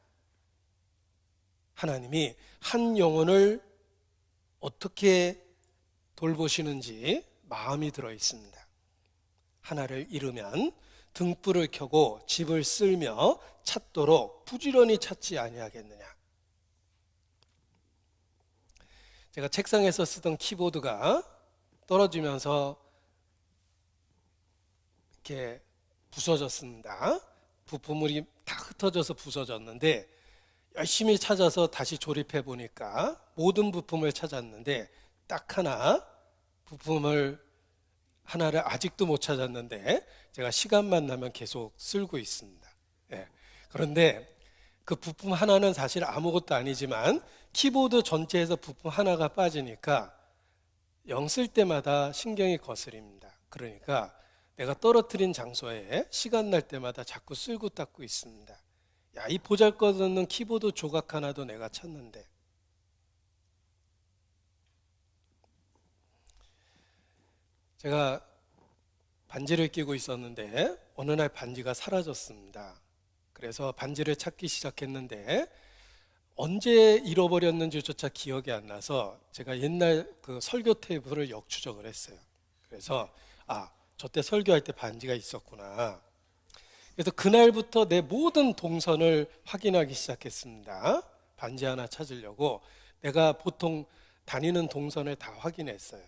하나님이 한 영혼을 어떻게 돌보시는지 마음이 들어 있습니다. 하나를 잃으면 등불을 켜고 집을 쓸며 찾도록 부지런히 찾지 아니하겠느냐. 제가 책상에서 쓰던 키보드가 떨어지면서 이렇게 부서졌습니다. 부품물이 다 흩어져서 부서졌는데 열심히 찾아서 다시 조립해 보니까 모든 부품을 찾았는데 딱 하나를 아직도 못 찾았는데 제가 시간만 나면 계속 쓸고 있습니다. 그런데 그 부품 하나는 사실 아무것도 아니지만 키보드 전체에서 부품 하나가 빠지니까 영 쓸 때마다 신경이 거스립니다. 그러니까 내가 떨어뜨린 장소에 시간 날 때마다 자꾸 쓸고 닦고 있습니다. 야, 이 보잘것없는 키보드 조각 하나도 내가 찾는데. 제가 반지를 끼고 있었는데 어느 날 반지가 사라졌습니다. 그래서 반지를 찾기 시작했는데 언제 잃어버렸는지조차 기억이 안 나서 제가 옛날 그 설교 테이프를 역추적을 했어요. 그래서 저때 설교할 때 반지가 있었구나. 그래서 그날부터 내 모든 동선을 확인하기 시작했습니다. 반지 하나 찾으려고 내가 보통 다니는 동선을 다 확인했어요.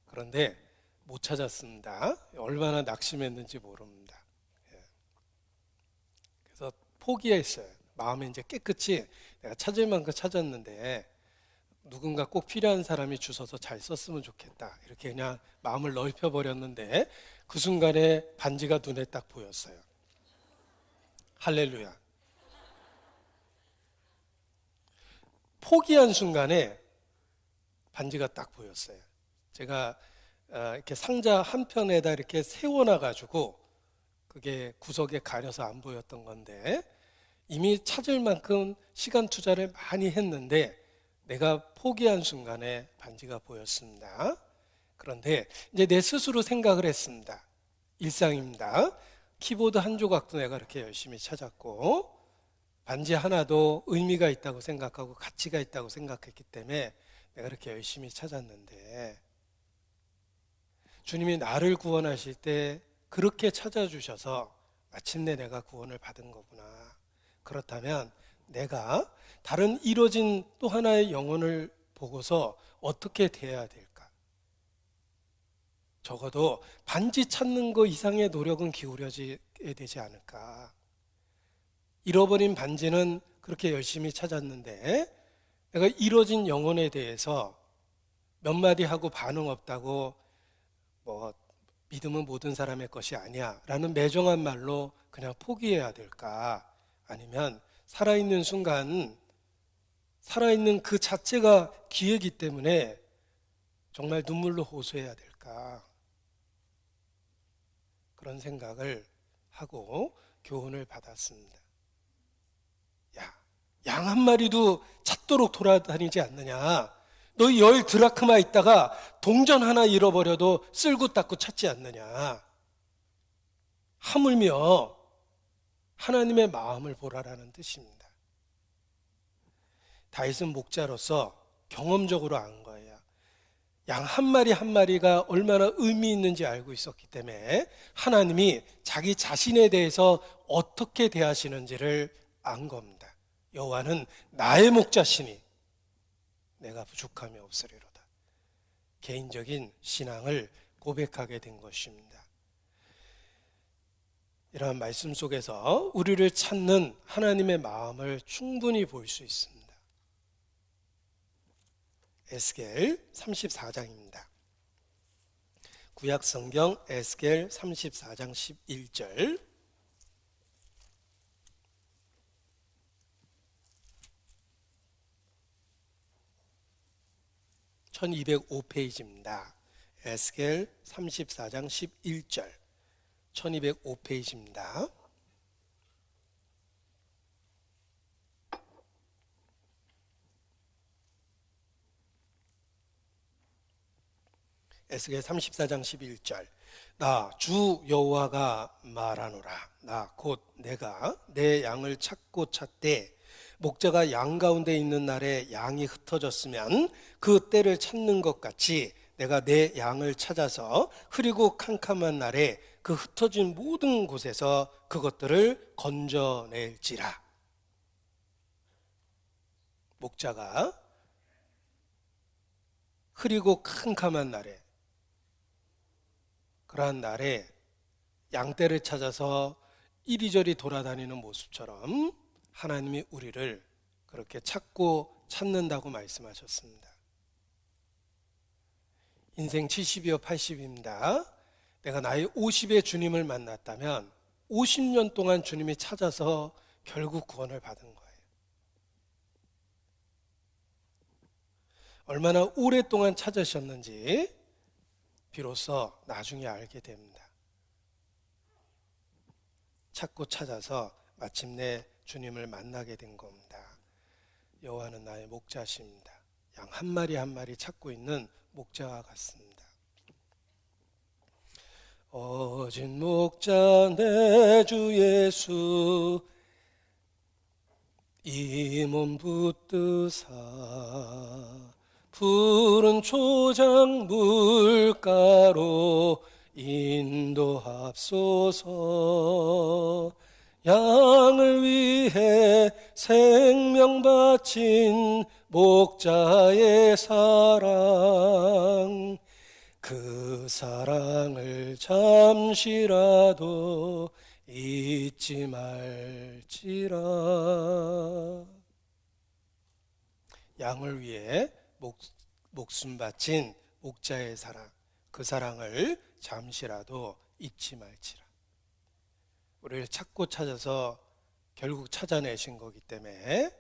그런데 못 찾았습니다. 얼마나 낙심했는지 모릅니다. 그래서 포기했어요. 마음에 이제 깨끗이 내가 찾을 만큼 찾았는데 누군가 꼭 필요한 사람이 주워서 잘 썼으면 좋겠다. 이렇게 그냥 마음을 넓혀버렸는데 그 순간에 반지가 눈에 딱 보였어요. 할렐루야. 포기한 순간에 반지가 딱 보였어요. 제가 이렇게 상자 한편에다 이렇게 세워놔가지고 그게 구석에 가려서 안 보였던 건데 이미 찾을 만큼 시간 투자를 많이 했는데 내가 포기한 순간에 반지가 보였습니다. 그런데 이제 내 스스로 생각을 했습니다. 일상입니다. 키보드 한 조각도 내가 그렇게 열심히 찾았고 반지 하나도 의미가 있다고 생각하고 가치가 있다고 생각했기 때문에 내가 그렇게 열심히 찾았는데 주님이 나를 구원하실 때 그렇게 찾아주셔서 마침내 내가 구원을 받은 거구나. 그렇다면 내가 다른 이뤄진 또 하나의 영혼을 보고서 어떻게 대해야 될까? 적어도 반지 찾는 거 이상의 노력은 기울여져야 되지 않을까? 잃어버린 반지는 그렇게 열심히 찾았는데 내가 이뤄진 영혼에 대해서 몇 마디 하고 반응 없다고 믿음은 모든 사람의 것이 아니야 라는 매정한 말로 그냥 포기해야 될까? 아니면 살아있는 순간 살아있는 그 자체가 기회이기 때문에 정말 눈물로 호소해야 될까? 그런 생각을 하고 교훈을 받았습니다. 양 한 마리도 찾도록 돌아다니지 않느냐? 너희 10 드라크마 있다가 동전 하나 잃어버려도 쓸고 닦고 찾지 않느냐? 하물며 하나님의 마음을 보라라는 뜻입니다. 다윗은 목자로서 경험적으로 안 거예요. 양 한 마리 한 마리가 얼마나 의미 있는지 알고 있었기 때문에 하나님이 자기 자신에 대해서 어떻게 대하시는지를 안 겁니다. 여호와는 나의 목자시니 내가 부족함이 없으리로다. 개인적인 신앙을 고백하게 된 것입니다. 이러한 말씀 속에서 우리를 찾는 하나님의 마음을 충분히 볼 수 있습니다. 에스겔 34장입니다. 구약 성경 에스겔 34장 11절. (1205페이지입니다) 에스겔 34장 11절 1205페이지입니다. 에스겔 34장 11절. 나 주 여호와가 말하노라. 나 곧 내가 내 양을 찾고 찾되 목자가 양 가운데 있는 날에 양이 흩어졌으면 그 때를 찾는 것 같이 내가 내 양을 찾아서 흐리고 캄캄한 날에 그 흩어진 모든 곳에서 그것들을 건져낼지라. 목자가 흐리고 캄캄한 날에, 그러한 날에 양떼를 찾아서 이리저리 돌아다니는 모습처럼 하나님이 우리를 그렇게 찾고 찾는다고 말씀하셨습니다. 인생 70이요 80입니다. 내가 나이 50에 주님을 만났다면 50년 동안 주님이 찾아서 결국 구원을 받은 거예요. 얼마나 오랫동안 찾으셨는지 비로소 나중에 알게 됩니다. 찾고 찾아서 마침내 주님을 만나게 된 겁니다. 여호와는 나의 목자십니다. 양 한 마리 한 마리 찾고 있는 목자와 같습니다. 어진 목자 내 주 예수 이 몸 붙드사 푸른 초장 물가로 인도합소서. 양을 위해 생명 바친 목자의 사랑, 그 사랑을 잠시라도 잊지 말지라. 양을 위해 목숨 바친 목자의 사랑, 그 사랑을 잠시라도 잊지 말지라. 우리를 찾고 찾아서 결국 찾아내신 거기 때문에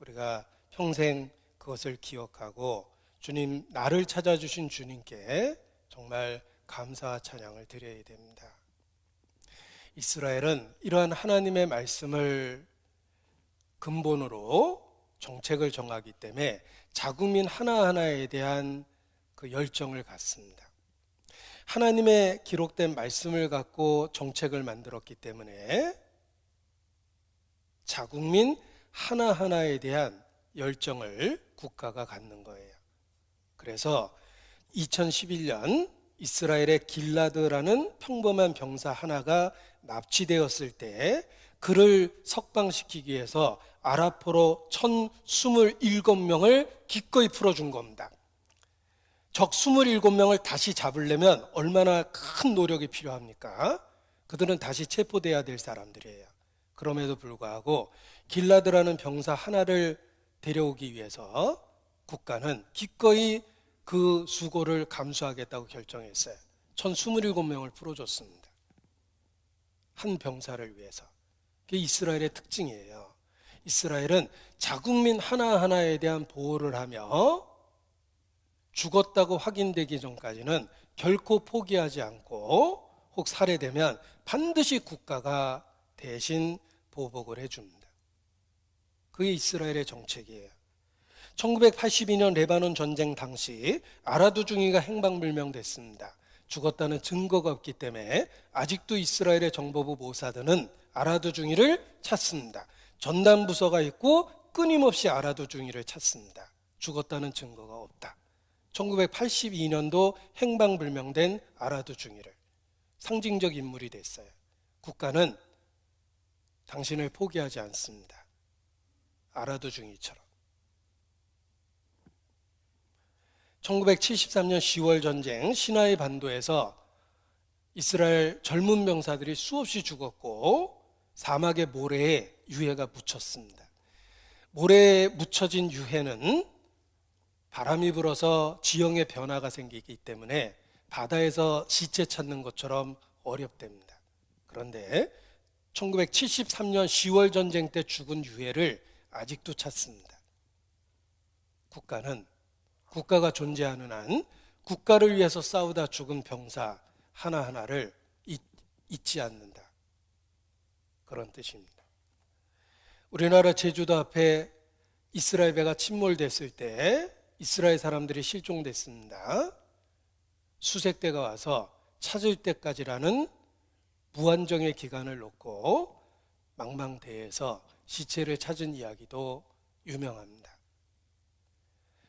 우리가 평생 그것을 기억하고 주님, 나를 찾아주신 주님께 정말 감사와 찬양을 드려야 됩니다. 이스라엘은 이러한 하나님의 말씀을 근본으로 정책을 정하기 때문에 자국민 하나하나에 대한 그 열정을 갖습니다. 하나님의 기록된 말씀을 갖고 정책을 만들었기 때문에 자국민 하나하나에 대한 열정을 국가가 갖는 거예요. 그래서 2011년 이스라엘의 길라드라는 평범한 병사 하나가 납치되었을 때 그를 석방시키기 위해서 아랍포로 1027명을 기꺼이 풀어준 겁니다. 적 27명을 다시 잡으려면 얼마나 큰 노력이 필요합니까? 그들은 다시 체포돼야 될 사람들이에요. 그럼에도 불구하고 길라드라는 병사 하나를 데려오기 위해서 국가는 기꺼이 그 수고를 감수하겠다고 결정했어요. 1027명을 풀어줬습니다. 한 병사를 위해서. 그게 이스라엘의 특징이에요. 이스라엘은 자국민 하나하나에 대한 보호를 하며 죽었다고 확인되기 전까지는 결코 포기하지 않고 혹 살해되면 반드시 국가가 대신 보복을 해줍니다. 그게 이스라엘의 정책이에요. 1982년 레바논 전쟁 당시 아라두중이가 행방불명됐습니다. 죽었다는 증거가 없기 때문에 아직도 이스라엘의 정보부 모사드는 아라두중이를 찾습니다. 전담 부서가 있고 끊임없이 아라두중이를 찾습니다. 죽었다는 증거가 없다. 1982년도 행방불명된 아라두중이를 상징적 인물이 됐어요. 국가는 당신을 포기하지 않습니다. 아라두중이처럼. 1973년 10월 전쟁 시나이 반도에서 이스라엘 젊은 병사들이 수없이 죽었고 사막의 모래에 유해가 묻혔습니다. 모래에 묻혀진 유해는 바람이 불어서 지형의 변화가 생기기 때문에 바다에서 시체 찾는 것처럼 어렵답니다. 그런데 1973년 10월 전쟁 때 죽은 유해를 아직도 찾습니다. 국가가 존재하는 한 국가를 위해서 싸우다 죽은 병사 하나하나를 잊지 않는다. 그런 뜻입니다. 우리나라 제주도 앞에 이스라엘 배가 침몰됐을 때 이스라엘 사람들이 실종됐습니다. 수색대가 와서 찾을 때까지라는 무한정의 기간을 놓고 망망대해에서 시체를 찾은 이야기도 유명합니다.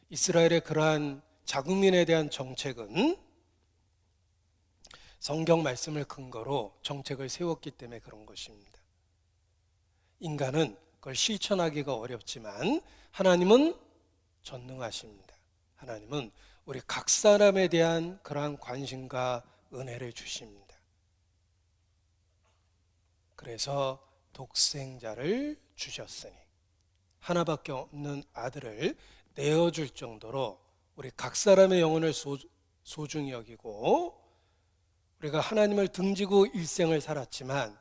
이스라엘의 그러한 자국민에 대한 정책은 성경 말씀을 근거로 정책을 세웠기 때문에 그런 것입니다. 인간은 그걸 실천하기가 어렵지만 하나님은 전능하십니다. 하나님은 우리 각 사람에 대한 그러한 관심과 은혜를 주십니다. 그래서 독생자를 주셨으니 하나밖에 없는 아들을 내어줄 정도로 우리 각 사람의 영혼을 소중히 여기고 우리가 하나님을 등지고 일생을 살았지만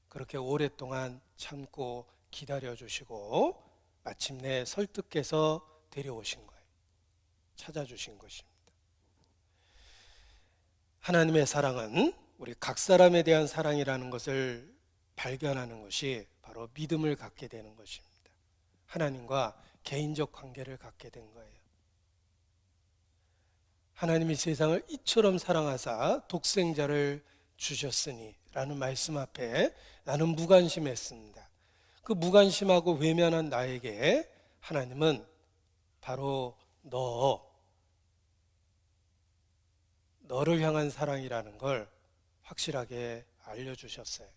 그렇게 오랫동안 참고 기다려주시고 마침내 설득해서 데려오신 거예요. 찾아주신 것입니다. 하나님의 사랑은 우리 각 사람에 대한 사랑이라는 것을 발견하는 것이 바로 믿음을 갖게 되는 것입니다. 하나님과 개인적 관계를 갖게 된 거예요. 하나님이 세상을 이처럼 사랑하사 독생자를 주셨으니 라는 말씀 앞에 나는 무관심했습니다. 그 무관심하고 외면한 나에게 하나님은 바로 너를 향한 사랑이라는 걸 확실하게 알려주셨어요.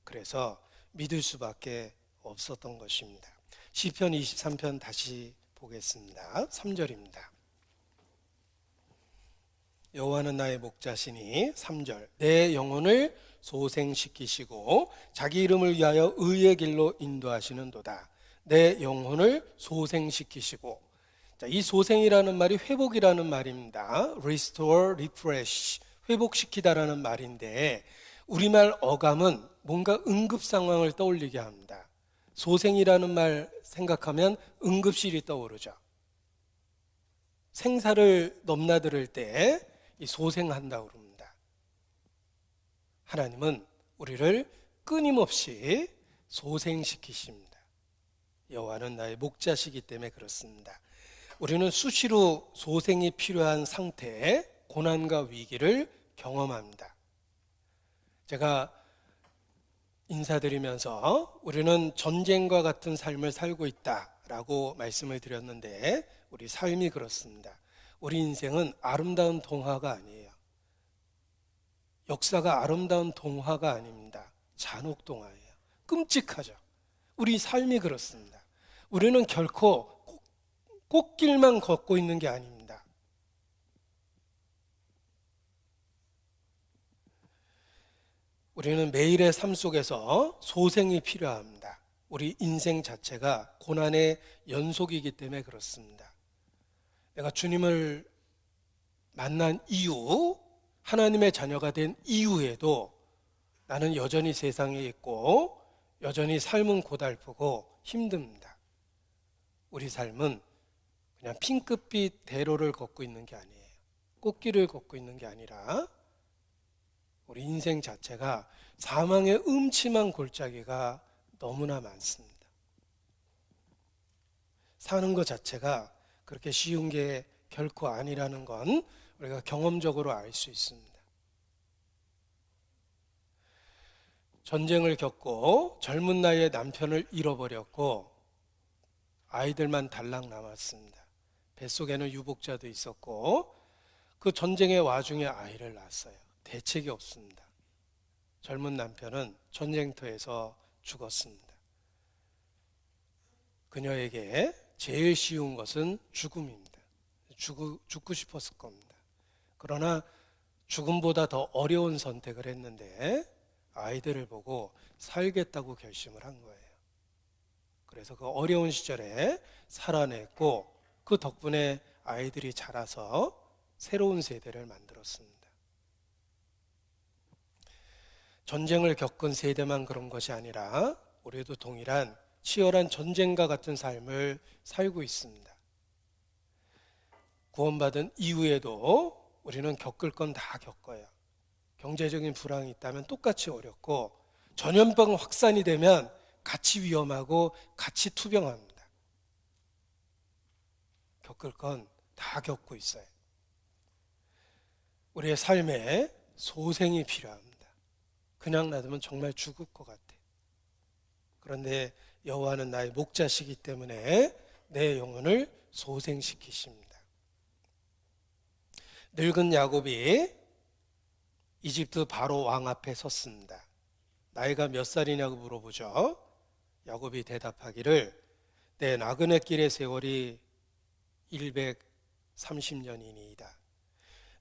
그래서 믿을 수밖에 없었던 것입니다. 시편 23편 다시 보겠습니다. 3절입니다. 여호와는 나의 목자시니 3절 내 영혼을 소생시키시고 자기 이름을 위하여 의의 길로 인도하시는도다. 내 영혼을 소생시키시고, 자, 이 소생이라는 말이 회복이라는 말입니다. Restore, refresh, 회복시키다라는 말인데 우리말 어감은 뭔가 응급 상황을 떠올리게 합니다. 소생이라는 말 생각하면 응급실이 떠오르죠. 생사를 넘나들을 때 이 소생한다고 그럽니다. 하나님은 우리를 끊임없이 소생시키십니다. 여호와는 나의 목자시기 때문에 그렇습니다. 우리는 수시로 소생이 필요한 상태에 고난과 위기를 경험합니다. 제가 인사드리면서 우리는 전쟁과 같은 삶을 살고 있다라고 말씀을 드렸는데 우리 삶이 그렇습니다. 우리 인생은 아름다운 동화가 아니에요. 역사가 아름다운 동화가 아닙니다. 잔혹 동화예요. 끔찍하죠. 우리 삶이 그렇습니다. 우리는 결코 꽃길만 걷고 있는 게 아닙니다. 우리는 매일의 삶 속에서 소생이 필요합니다. 우리 인생 자체가 고난의 연속이기 때문에 그렇습니다. 내가 주님을 만난 이후, 하나님의 자녀가 된 이후에도 나는 여전히 세상에 있고 여전히 삶은 고달프고 힘듭니다. 우리 삶은 그냥 핑크빛 대로를 걷고 있는 게 아니에요. 꽃길을 걷고 있는 게 아니라 우리 인생 자체가 사망의 음침한 골짜기가 너무나 많습니다. 사는 것 자체가 그렇게 쉬운 게 결코 아니라는 건 우리가 경험적으로 알 수 있습니다. 전쟁을 겪고 젊은 나이에 남편을 잃어버렸고 아이들만 달랑 남았습니다. 뱃속에는 유복자도 있었고 그 전쟁의 와중에 아이를 낳았어요. 대책이 없습니다. 젊은 남편은 전쟁터에서 죽었습니다. 그녀에게 제일 쉬운 것은 죽음입니다. 죽고 싶었을 겁니다. 그러나 죽음보다 더 어려운 선택을 했는데 아이들을 보고 살겠다고 결심을 한 거예요. 그래서 그 어려운 시절에 살아냈고 그 덕분에 아이들이 자라서 새로운 세대를 만들었습니다. 전쟁을 겪은 세대만 그런 것이 아니라 우리도 동일한 치열한 전쟁과 같은 삶을 살고 있습니다. 구원받은 이후에도 우리는 겪을 건 다 겪어요. 경제적인 불황이 있다면 똑같이 어렵고 전염병 확산이 되면 같이 위험하고 같이 투병합니다. 겪을 건 다 겪고 있어요. 우리의 삶에 소생이 필요합니다. 그냥 놔두면 정말 죽을 것 같아. 그런데 여호와는 나의 목자시기 때문에 내 영혼을 소생시키십니다. 늙은 야곱이 이집트 바로 왕 앞에 섰습니다. 나이가 몇 살이냐고 물어보죠. 야곱이 대답하기를 내 나그네 길의 세월이 130년이니이다.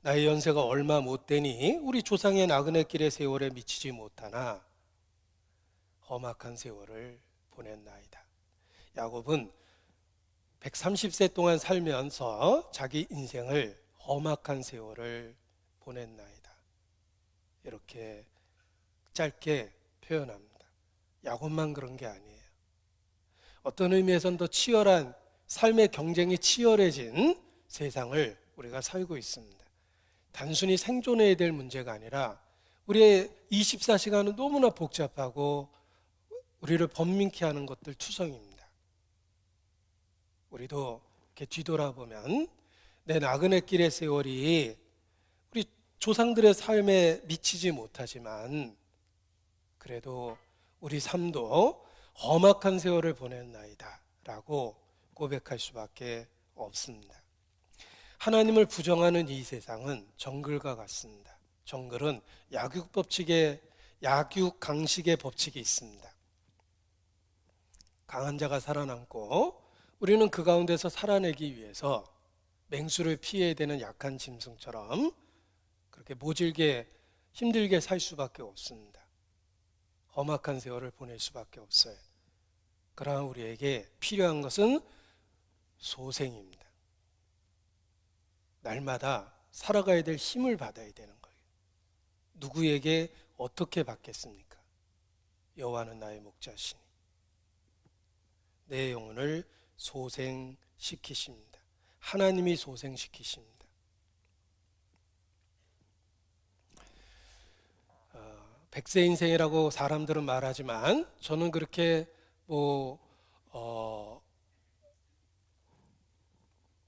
나의 연세가 얼마 못 되니 우리 조상의 나그네 길의 세월에 미치지 못하나 험악한 세월을 보냈나이다. 야곱은 130세 동안 살면서 자기 인생을 험악한 세월을 보냈나이다. 이렇게 짧게 표현합니다. 야곱만 그런 게 아니에요. 어떤 의미에서는 더 치열한 삶의 경쟁이 치열해진 세상을 우리가 살고 있습니다. 단순히 생존해야 될 문제가 아니라 우리의 24시간은 너무나 복잡하고 우리를 번민케 하는 것들 투성입니다. 우리도 이렇게 뒤돌아보면 내 나그네 길의 세월이 우리 조상들의 삶에 미치지 못하지만 그래도 우리 삶도 험악한 세월을 보냈나이다 라고 고백할 수밖에 없습니다. 하나님을 부정하는 이 세상은 정글과 같습니다. 정글은 약육강식의 법칙이 있습니다. 강한 자가 살아남고 우리는 그 가운데서 살아내기 위해서 맹수를 피해야 되는 약한 짐승처럼 그렇게 모질게 힘들게 살 수밖에 없습니다. 험악한 세월을 보낼 수밖에 없어요. 그러나 우리에게 필요한 것은 소생입니다. 날마다 살아가야 될 힘을 받아야 되는 거예요. 누구에게 어떻게 받겠습니까? 여호와는 나의 목자시니 내 영혼을 소생시키십니다. 하나님이 소생시키십니다. 백세 인생이라고 사람들은 말하지만 저는 그렇게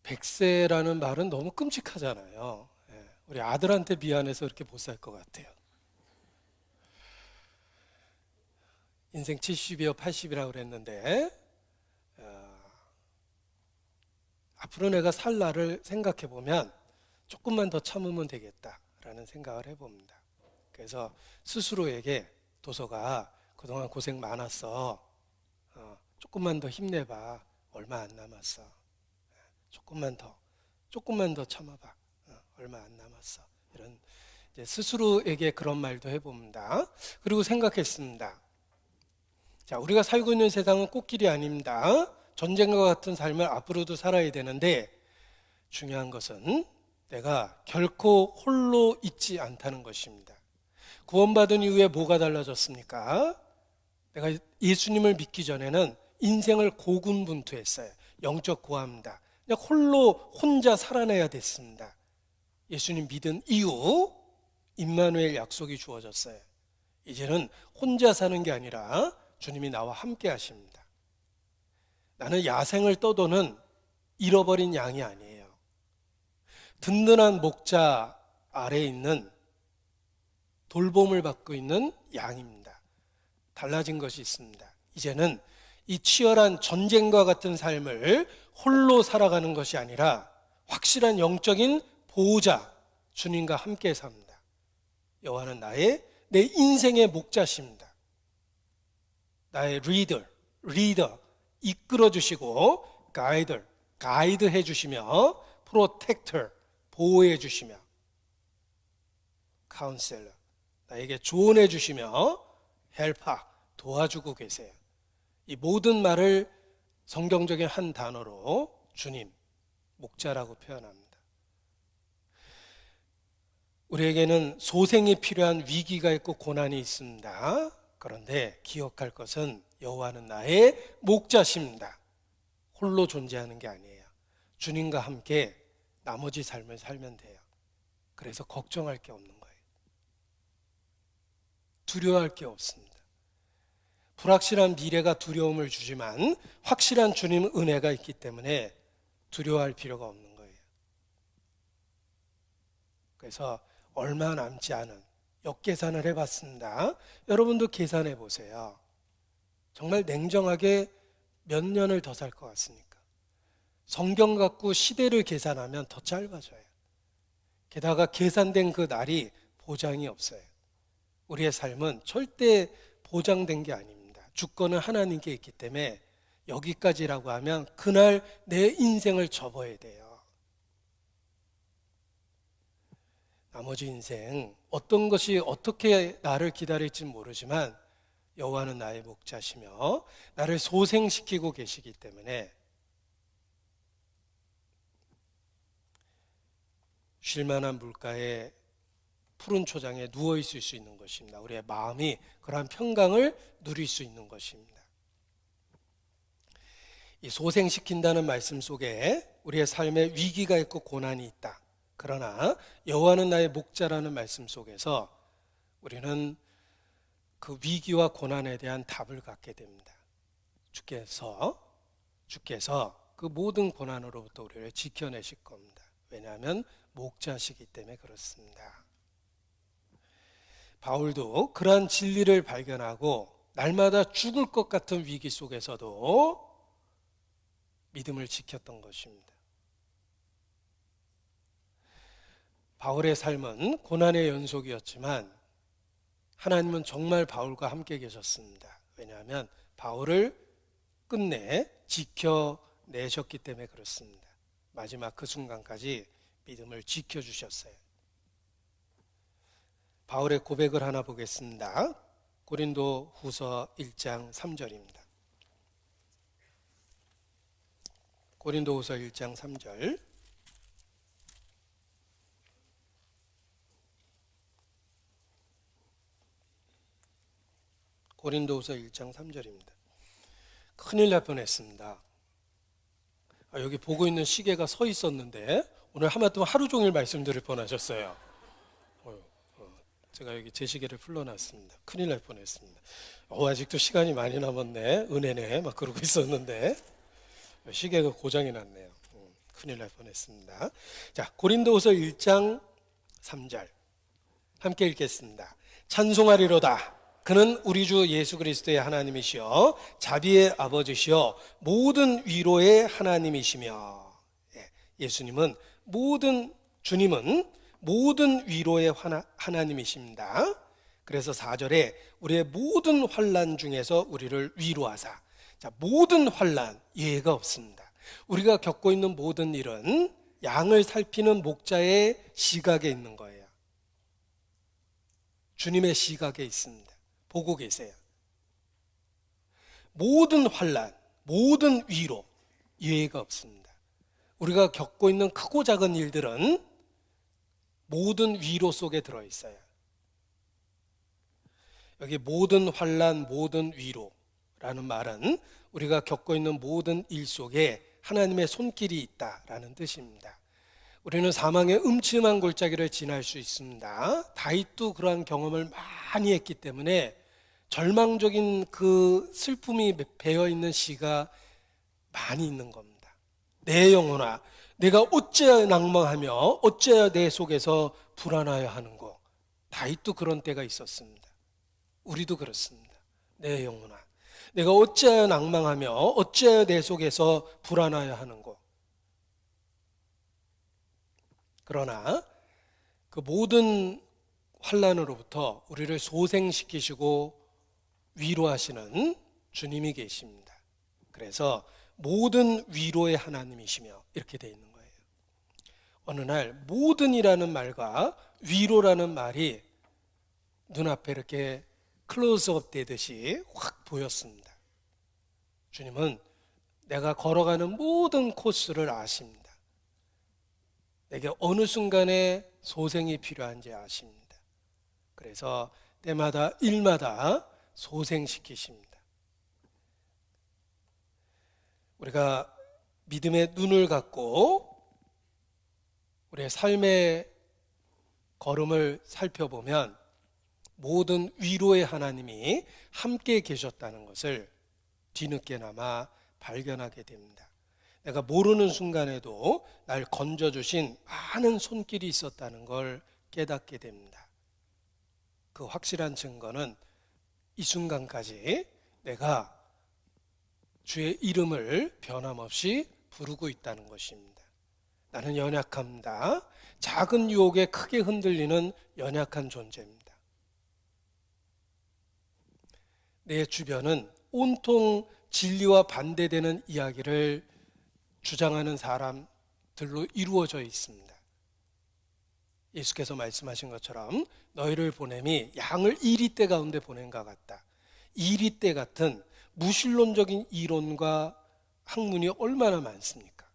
백세라는 말은 너무 끔찍하잖아요. 예, 우리 아들한테 미안해서 이렇게 못 살 것 같아요. 인생 70이요 80이라고 그랬는데 앞으로 내가 살 날을 생각해 보면 조금만 더 참으면 되겠다라는 생각을 해봅니다. 그래서 스스로에게 도서가 그동안 고생 많았어. 조금만 더 힘내봐. 얼마 안 남았어. 조금만 더 참아봐. 얼마 안 남았어. 이런 이제 스스로에게 그런 말도 해봅니다. 그리고 생각했습니다. 자, 우리가 살고 있는 세상은 꽃길이 아닙니다. 전쟁과 같은 삶을 앞으로도 살아야 되는데 중요한 것은 내가 결코 홀로 있지 않다는 것입니다. 구원받은 이후에 뭐가 달라졌습니까? 내가 예수님을 믿기 전에는 인생을 고군분투했어요. 영적 고아입니다. 그냥 혼자 살아내야 됐습니다. 예수님 믿은 이후 임마누엘 약속이 주어졌어요. 이제는 혼자 사는 게 아니라 주님이 나와 함께 하십니다. 나는 야생을 떠도는 잃어버린 양이 아니에요. 든든한 목자 아래에 있는 돌봄을 받고 있는 양입니다. 달라진 것이 있습니다. 이제는 이 치열한 전쟁과 같은 삶을 홀로 살아가는 것이 아니라 확실한 영적인 보호자 주님과 함께 삽니다. 여호와는 내 인생의 목자십니다. 나의 리더 이끌어 주시고 가이드 해 주시며 프로텍터 보호해 주시며 카운셀러 나에게 조언해 주시며 헬퍼 도와주고 계세요. 이 모든 말을 성경적인 한 단어로 주님, 목자라고 표현합니다. 우리에게는 소생이 필요한 위기가 있고 고난이 있습니다. 그런데 기억할 것은 여호와는 나의 목자십니다. 홀로 존재하는 게 아니에요. 주님과 함께 나머지 삶을 살면 돼요. 그래서 걱정할 게 없는 거예요. 두려워할 게 없습니다. 불확실한 미래가 두려움을 주지만 확실한 주님 은혜가 있기 때문에 두려워할 필요가 없는 거예요. 그래서 얼마 남지 않은 역계산을 해봤습니다. 여러분도 계산해 보세요. 정말 냉정하게 몇 년을 더 살 것 같습니까? 성경 갖고 시대를 계산하면 더 짧아져요. 게다가 계산된 그 날이 보장이 없어요. 우리의 삶은 절대 보장된 게 아닙니다. 주권은 하나님께 있기 때문에 여기까지라고 하면 그날 내 인생을 접어야 돼요. 나머지 인생 어떤 것이 어떻게 나를 기다릴지 모르지만 여호와는 나의 목자시며 나를 소생시키고 계시기 때문에 쉴만한 물가에 푸른 초장에 누워 있을 수 있는 것입니다. 우리의 마음이 그러한 평강을 누릴 수 있는 것입니다. 이 소생시킨다는 말씀 속에 우리의 삶에 위기가 있고 고난이 있다. 그러나 여호와는 나의 목자라는 말씀 속에서 우리는 그 위기와 고난에 대한 답을 갖게 됩니다. 주께서 그 모든 고난으로부터 우리를 지켜내실 겁니다. 왜냐하면 목자시기 때문에 그렇습니다. 바울도 그러한 진리를 발견하고 날마다 죽을 것 같은 위기 속에서도 믿음을 지켰던 것입니다. 바울의 삶은 고난의 연속이었지만 하나님은 정말 바울과 함께 계셨습니다. 왜냐하면 바울을 끝내 지켜내셨기 때문에 그렇습니다. 마지막 그 순간까지 믿음을 지켜주셨어요. 바울의 고백을 하나 보겠습니다. 고린도 후서 1장 3절입니다. 고린도 후서 1장 3절. 고린도후서 1장 3절입니다. 큰일 날 뻔했습니다. 여기 보고 있는 시계가 서 있었는데 오늘 하마터면 하루 종일 말씀 들을 뻔하셨어요. 제가 여기 제 시계를 풀러놨습니다. 큰일 날 뻔했습니다. 아직도 시간이 많이 남았네. 은혜네. 막 그러고 있었는데 시계가 고장이 났네요. 큰일 날 뻔했습니다. 자, 고린도후서 1장 3절 함께 읽겠습니다. 찬송하리로다. 그는 우리 주 예수 그리스도의 하나님이시여 자비의 아버지시여 모든 위로의 하나님이시며, 예수님은 주님은 모든 위로의 하나님이십니다. 그래서 4절에 우리의 모든 환난 중에서 우리를 위로하사. 자, 모든 환난 예외가 없습니다. 우리가 겪고 있는 모든 일은 양을 살피는 목자의 시각에 있는 거예요. 주님의 시각에 있습니다. 보고 계세요. 모든 환난, 모든 위로 예외가 없습니다. 우리가 겪고 있는 크고 작은 일들은 모든 위로 속에 들어있어요. 여기 모든 환난, 모든 위로라는 말은 우리가 겪고 있는 모든 일 속에 하나님의 손길이 있다라는 뜻입니다. 우리는 사망의 음침한 골짜기를 지날 수 있습니다. 다윗도 그러한 경험을 많이 했기 때문에 절망적인 그 슬픔이 배어있는 시가 많이 있는 겁니다. 내 영혼아, 내가 어찌하여 낭망하며 어찌하여 내 속에서 불안하여 하는고. 다윗도 그런 때가 있었습니다. 우리도 그렇습니다. 내 영혼아, 내가 어찌하여 낭망하며 어찌하여 내 속에서 불안하여 하는고. 그러나 그 모든 환난으로부터 우리를 소생시키시고 위로하시는 주님이 계십니다. 그래서 모든 위로의 하나님이시며 이렇게 되어 있는 거예요. 어느 날 모든이라는 말과 위로라는 말이 눈앞에 이렇게 클로즈업 되듯이 확 보였습니다. 주님은 내가 걸어가는 모든 코스를 아십니다. 내게 어느 순간에 소생이 필요한지 아십니다. 그래서 때마다 일마다 소생시키십니다. 우리가 믿음의 눈을 갖고 우리의 삶의 걸음을 살펴보면 모든 위로의 하나님이 함께 계셨다는 것을 뒤늦게나마 발견하게 됩니다. 내가 모르는 순간에도 날 건져주신 많은 손길이 있었다는 걸 깨닫게 됩니다. 그 확실한 증거는 이 순간까지 내가 주의 이름을 변함없이 부르고 있다는 것입니다. 나는 연약합니다. 작은 유혹에 크게 흔들리는 연약한 존재입니다. 내 주변은 온통 진리와 반대되는 이야기를 주장하는 사람들로 이루어져 있습니다. 예수께서 말씀하신 것처럼 너희를 보냄이 양을 이리떼 가운데 보낸 것 같다. 이리떼 같은 무신론적인 이론과 학문이 얼마나 많습니까?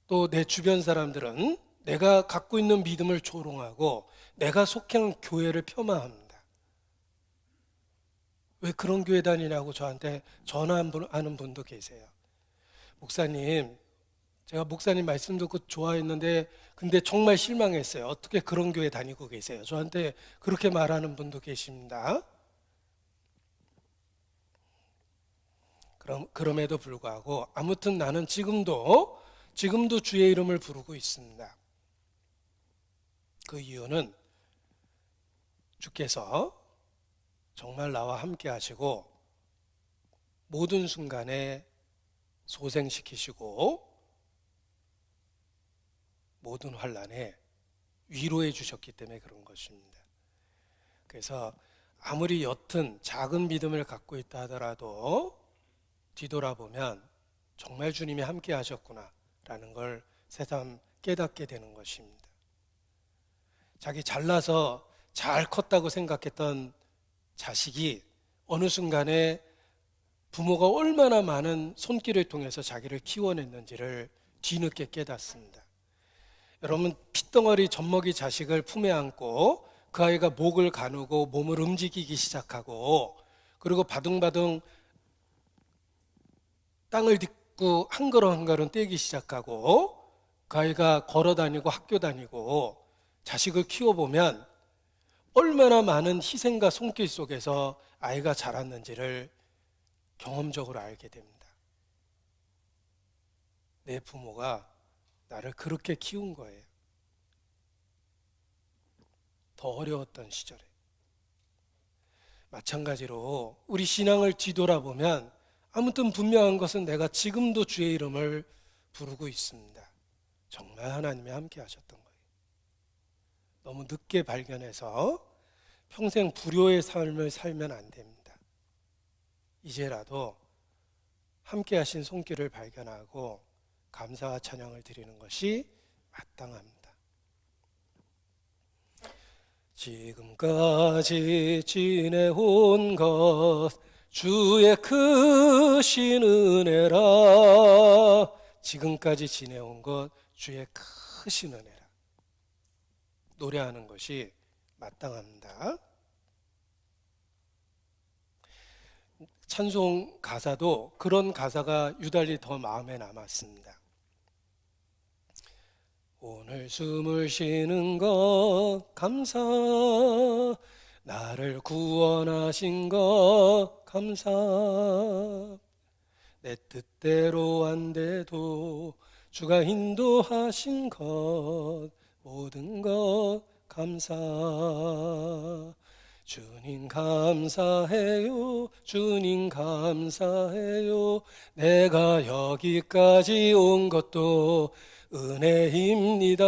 또 내 주변 사람들은 내가 갖고 있는 믿음을 조롱하고 내가 속한 교회를 폄하합니다. 왜 그런 교회 다니냐고 저한테 전화하는 분도 계세요. 목사님, 제가 목사님 말씀 듣고 좋아했는데 근데 정말 실망했어요. 어떻게 그런 교회 다니고 계세요? 저한테 그렇게 말하는 분도 계십니다. 그럼에도 불구하고 아무튼 나는 지금도 주의 이름을 부르고 있습니다. 그 이유는 주께서 정말 나와 함께 하시고 모든 순간에 소생시키시고 모든 환난에 위로해 주셨기 때문에 그런 것입니다. 그래서 아무리 옅은 작은 믿음을 갖고 있다 하더라도 뒤돌아보면 정말 주님이 함께 하셨구나 라는 걸 새삼 깨닫게 되는 것입니다. 자기 잘나서 잘 컸다고 생각했던 자식이 어느 순간에 부모가 얼마나 많은 손길을 통해서 자기를 키워냈는지를 뒤늦게 깨닫습니다. 여러분, 핏덩어리 젖먹이 자식을 품에 안고 그 아이가 목을 가누고 몸을 움직이기 시작하고 그리고 바둥바둥 땅을 딛고 한 걸음 한 걸음 떼기 시작하고 그 아이가 걸어 다니고 학교 다니고 자식을 키워보면 얼마나 많은 희생과 손길 속에서 아이가 자랐는지를 경험적으로 알게 됩니다. 내 부모가 나를 그렇게 키운 거예요. 더 어려웠던 시절에. 마찬가지로 우리 신앙을 뒤돌아보면 아무튼 분명한 것은 내가 지금도 주의 이름을 부르고 있습니다. 정말 하나님이 함께 하셨던 거예요. 너무 늦게 발견해서 평생 불효의 삶을 살면 안 됩니다. 이제라도 함께 하신 손길을 발견하고 감사와 찬양을 드리는 것이 마땅합니다. 지금까지 지내온 것 주의 크신 은혜라. 지금까지 지내온 것 주의 크신 은혜라. 노래하는 것이 마땅합니다. 찬송 가사도 그런 가사가 유달리 더 마음에 남았습니다. 오늘 숨을 쉬는 것 감사, 나를 구원하신 것 감사, 내 뜻대로 안 돼도 주가 인도하신 것 모든 것 감사. 주님 감사해요, 주님 감사해요. 내가 여기까지 온 것도 은혜입니다.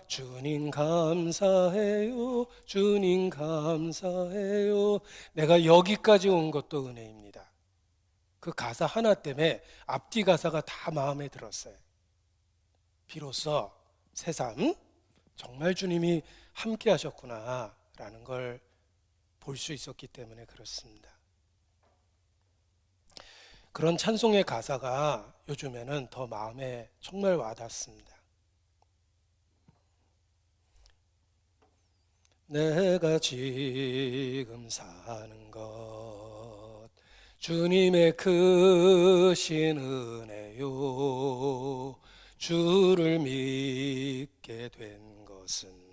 주님 감사해요, 주님 감사해요. 내가 여기까지 온 것도 은혜입니다. 그 가사 하나 때문에 앞뒤 가사가 다 마음에 들었어요. 비로소 새삼 정말 주님이 함께 하셨구나 라는 걸 볼 수 있었기 때문에 그렇습니다. 그런 찬송의 가사가 요즘에는 더 마음에 정말 와닿습니다. 내가 지금 사는 것 주님의 크신 은혜요. 주를 믿게 된 것은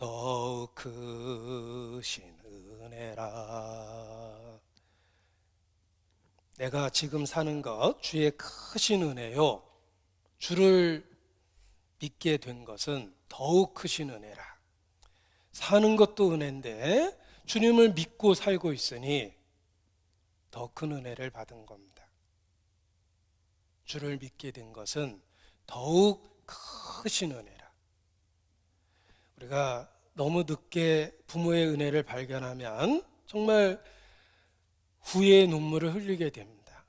더욱 크신 은혜라. 내가 지금 사는 것 주의 크신 은혜요. 주를 믿게 된 것은 더욱 크신 은혜라. 사는 것도 은혜인데 주님을 믿고 살고 있으니 더 큰 은혜를 받은 겁니다. 주를 믿게 된 것은 더욱 크신 은혜라. 우리가 너무 늦게 부모의 은혜를 발견하면 정말 후회의 눈물을 흘리게 됩니다.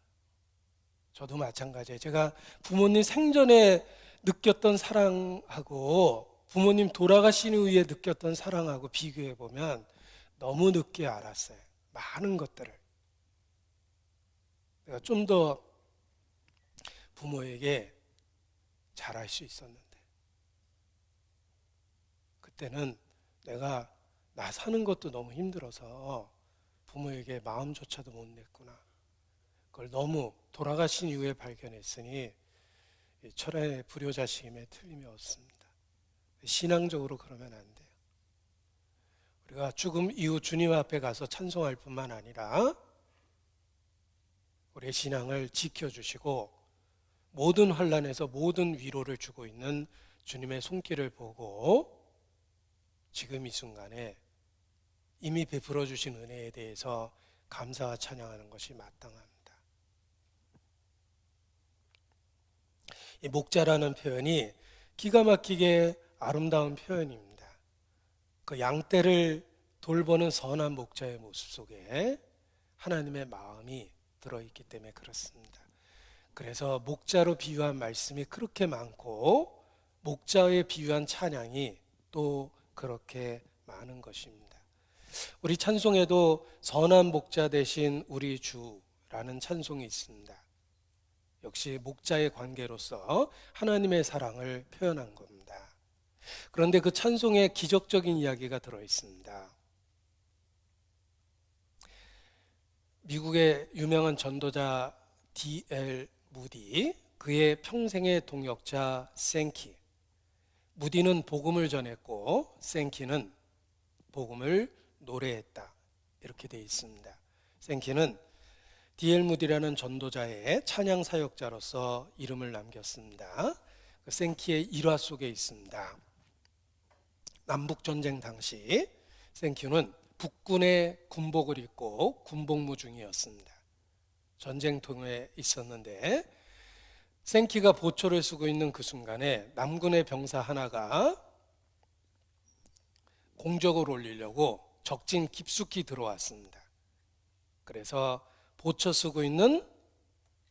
저도 마찬가지예요. 제가 부모님 생전에 느꼈던 사랑하고 부모님 돌아가신 후에 느꼈던 사랑하고 비교해 보면 너무 늦게 알았어요. 많은 것들을. 내가 좀 더 부모에게 잘할 수 있었는데 그때는 내가 나 사는 것도 너무 힘들어서 부모에게 마음조차도 못 냈구나. 그걸 너무 돌아가신 이후에 발견했으니 철의 불효자식임에 틀림이 없습니다. 신앙적으로 그러면 안 돼요. 우리가 죽음 이후 주님 앞에 가서 찬송할 뿐만 아니라 우리의 신앙을 지켜주시고 모든 환난에서 모든 위로를 주고 있는 주님의 손길을 보고 지금 이 순간에 이미 베풀어 주신 은혜에 대해서 감사와 찬양하는 것이 마땅합니다. 이 목자라는 표현이 기가 막히게 아름다운 표현입니다. 그 양떼를 돌보는 선한 목자의 모습 속에 하나님의 마음이 들어있기 때문에 그렇습니다. 그래서 목자로 비유한 말씀이 그렇게 많고 목자에 비유한 찬양이 또 그렇게 많은 것입니다. 우리 찬송에도 선한 목자 되신 우리 주라는 찬송이 있습니다. 역시 목자의 관계로서 하나님의 사랑을 표현한 겁니다. 그런데 그 찬송에 기적적인 이야기가 들어있습니다. 미국의 유명한 전도자 D.L. 무디, 그의 평생의 동역자 생키, 무디는 복음을 전했고 생키는 복음을 노래했다. 이렇게 되어 있습니다. 생키는 D.L. 무디라는 전도자의 찬양 사역자로서 이름을 남겼습니다. 생키의 일화 속에 있습니다. 남북전쟁 당시 생키는 북군의 군복을 입고 군복무 중이었습니다. 전쟁통에 있었는데 생키가 보초를 쓰고 있는 그 순간에 남군의 병사 하나가 공적을 올리려고 적진 깊숙이 들어왔습니다. 그래서 보초 쓰고 있는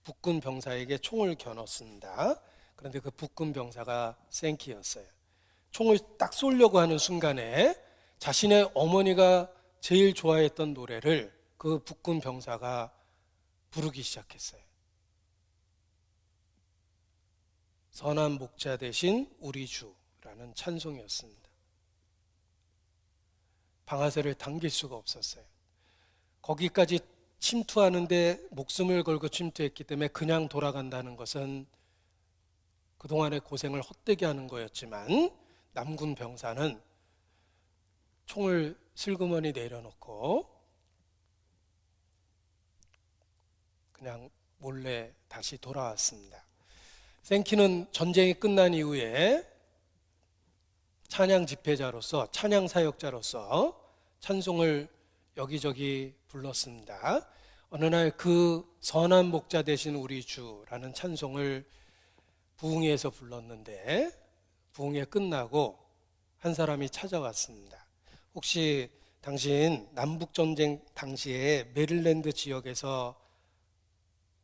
북군 병사에게 총을 겨눴습니다. 그런데 그 북군 병사가 생키였어요. 총을 딱 쏘려고 하는 순간에 자신의 어머니가 제일 좋아했던 노래를 그 북군 병사가 부르기 시작했어요. 선한 목자 되신 우리 주라는 찬송이었습니다. 방아쇠를 당길 수가 없었어요. 거기까지 침투하는데 목숨을 걸고 침투했기 때문에 그냥 돌아간다는 것은 그동안의 고생을 헛되게 하는 거였지만 남군 병사는 총을 슬그머니 내려놓고 그냥 몰래 다시 돌아왔습니다. 생키는 전쟁이 끝난 이후에 찬양 집회자로서 찬양 사역자로서 찬송을 여기저기 불렀습니다. 어느 날 그 선한 목자 되신 우리 주라는 찬송을 부흥회에서 불렀는데 부흥회 끝나고 한 사람이 찾아왔습니다. 혹시 당신 남북전쟁 당시에 메릴랜드 지역에서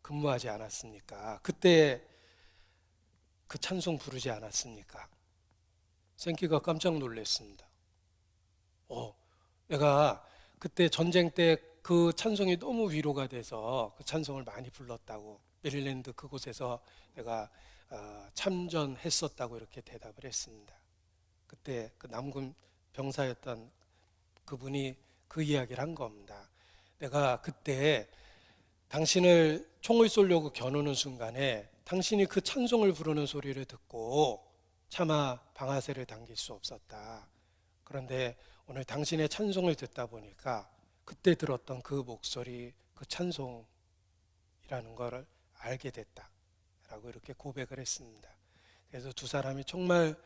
근무하지 않았습니까? 그때 그 찬송 부르지 않았습니까? 생키가 깜짝 놀랐습니다. 내가 그때 전쟁 때 그 찬송이 너무 위로가 돼서 그 찬송을 많이 불렀다고, 메릴랜드 그곳에서 내가 참전했었다고 이렇게 대답을 했습니다. 그때 그 남군 병사였던 그분이 그 이야기를 한 겁니다. 내가 그때 당신을 총을 쏘려고 겨누는 순간에 당신이 그 찬송을 부르는 소리를 듣고 차마 방아쇠를 당길 수 없었다. 그런데 오늘 당신의 찬송을 듣다 보니까 그때 들었던 그 목소리, 그 찬송이라는 걸 알게 됐다 라고 이렇게 고백을 했습니다. 그래서 두 사람이 정말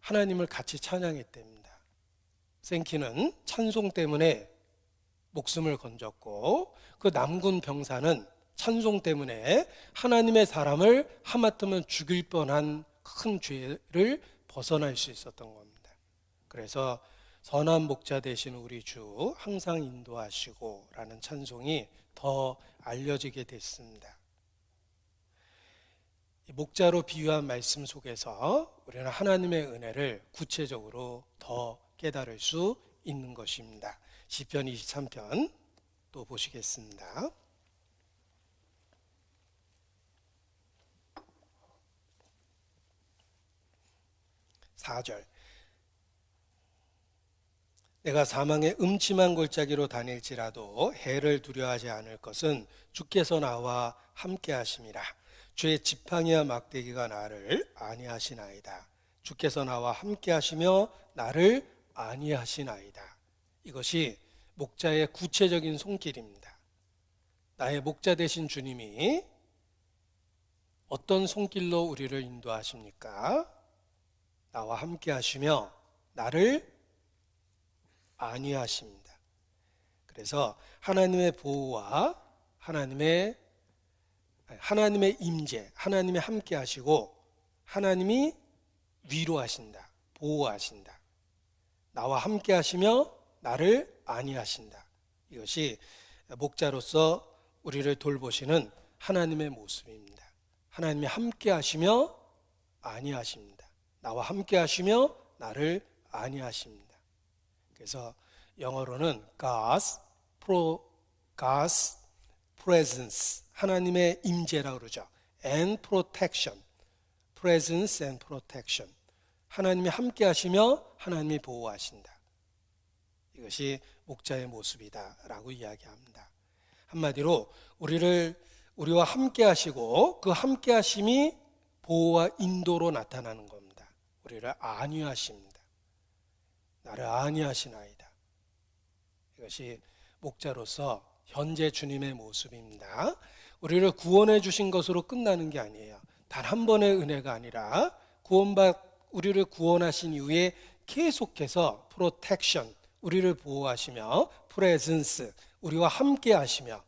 하나님을 같이 찬양했답니다. 생키는 찬송 때문에 목숨을 건졌고 그 남군 병사는 찬송 때문에 하나님의 사람을 하마터면 죽일 뻔한 큰 죄를 벗어날 수 있었던 겁니다. 그래서 선한 목자 되신 우리 주 항상 인도하시고 라는 찬송이 더 알려지게 됐습니다. 이 목자로 비유한 말씀 속에서 우리는 하나님의 은혜를 구체적으로 더 깨달을 수 있는 것입니다. 시편 23편 또 보시겠습니다. 4절. 내가 사망의 음침한 골짜기로 다닐지라도 해를 두려워하지 않을 것은 주께서 나와 함께 하심이라. 주의 지팡이와 막대기가 나를 안위하시나이다. 주께서 나와 함께 하시며 나를 안위하시나이다. 이것이 목자의 구체적인 손길입니다. 나의 목자 되신 주님이 어떤 손길로 우리를 인도하십니까? 나와 함께 하시며 나를 안위하십니다. 그래서 하나님의 보호와 하나님의 임재, 하나님의 함께 하시고 하나님이 위로하신다, 보호하신다. 나와 함께 하시며 나를 안위하신다. 이것이 목자로서 우리를 돌보시는 하나님의 모습입니다. 하나님이 함께 하시며 안위하십니다. 나와 함께 하시며 나를 안위하십니다. 그래서 영어로는 God's presence, 하나님의 임재라고 그러죠. And protection, presence and protection. 하나님이 함께 하시며 하나님이 보호하신다. 이것이 목자의 모습이다 라고 이야기합니다. 한마디로 우리와 함께 하시고 그 함께 하심이 보호와 인도로 나타나는 겁니다. 우리를 안위하십니다. 나를 안위하시나이다. 이것이 목자로서 현재 주님의 모습입니다. 우리를 구원해 주신 것으로 끝나는 게 아니에요. 단 한 번의 은혜가 아니라 우리를 구원하신 이후에 계속해서 프로텍션, 우리를 보호하시며 프레젠스, 우리와 함께 하시며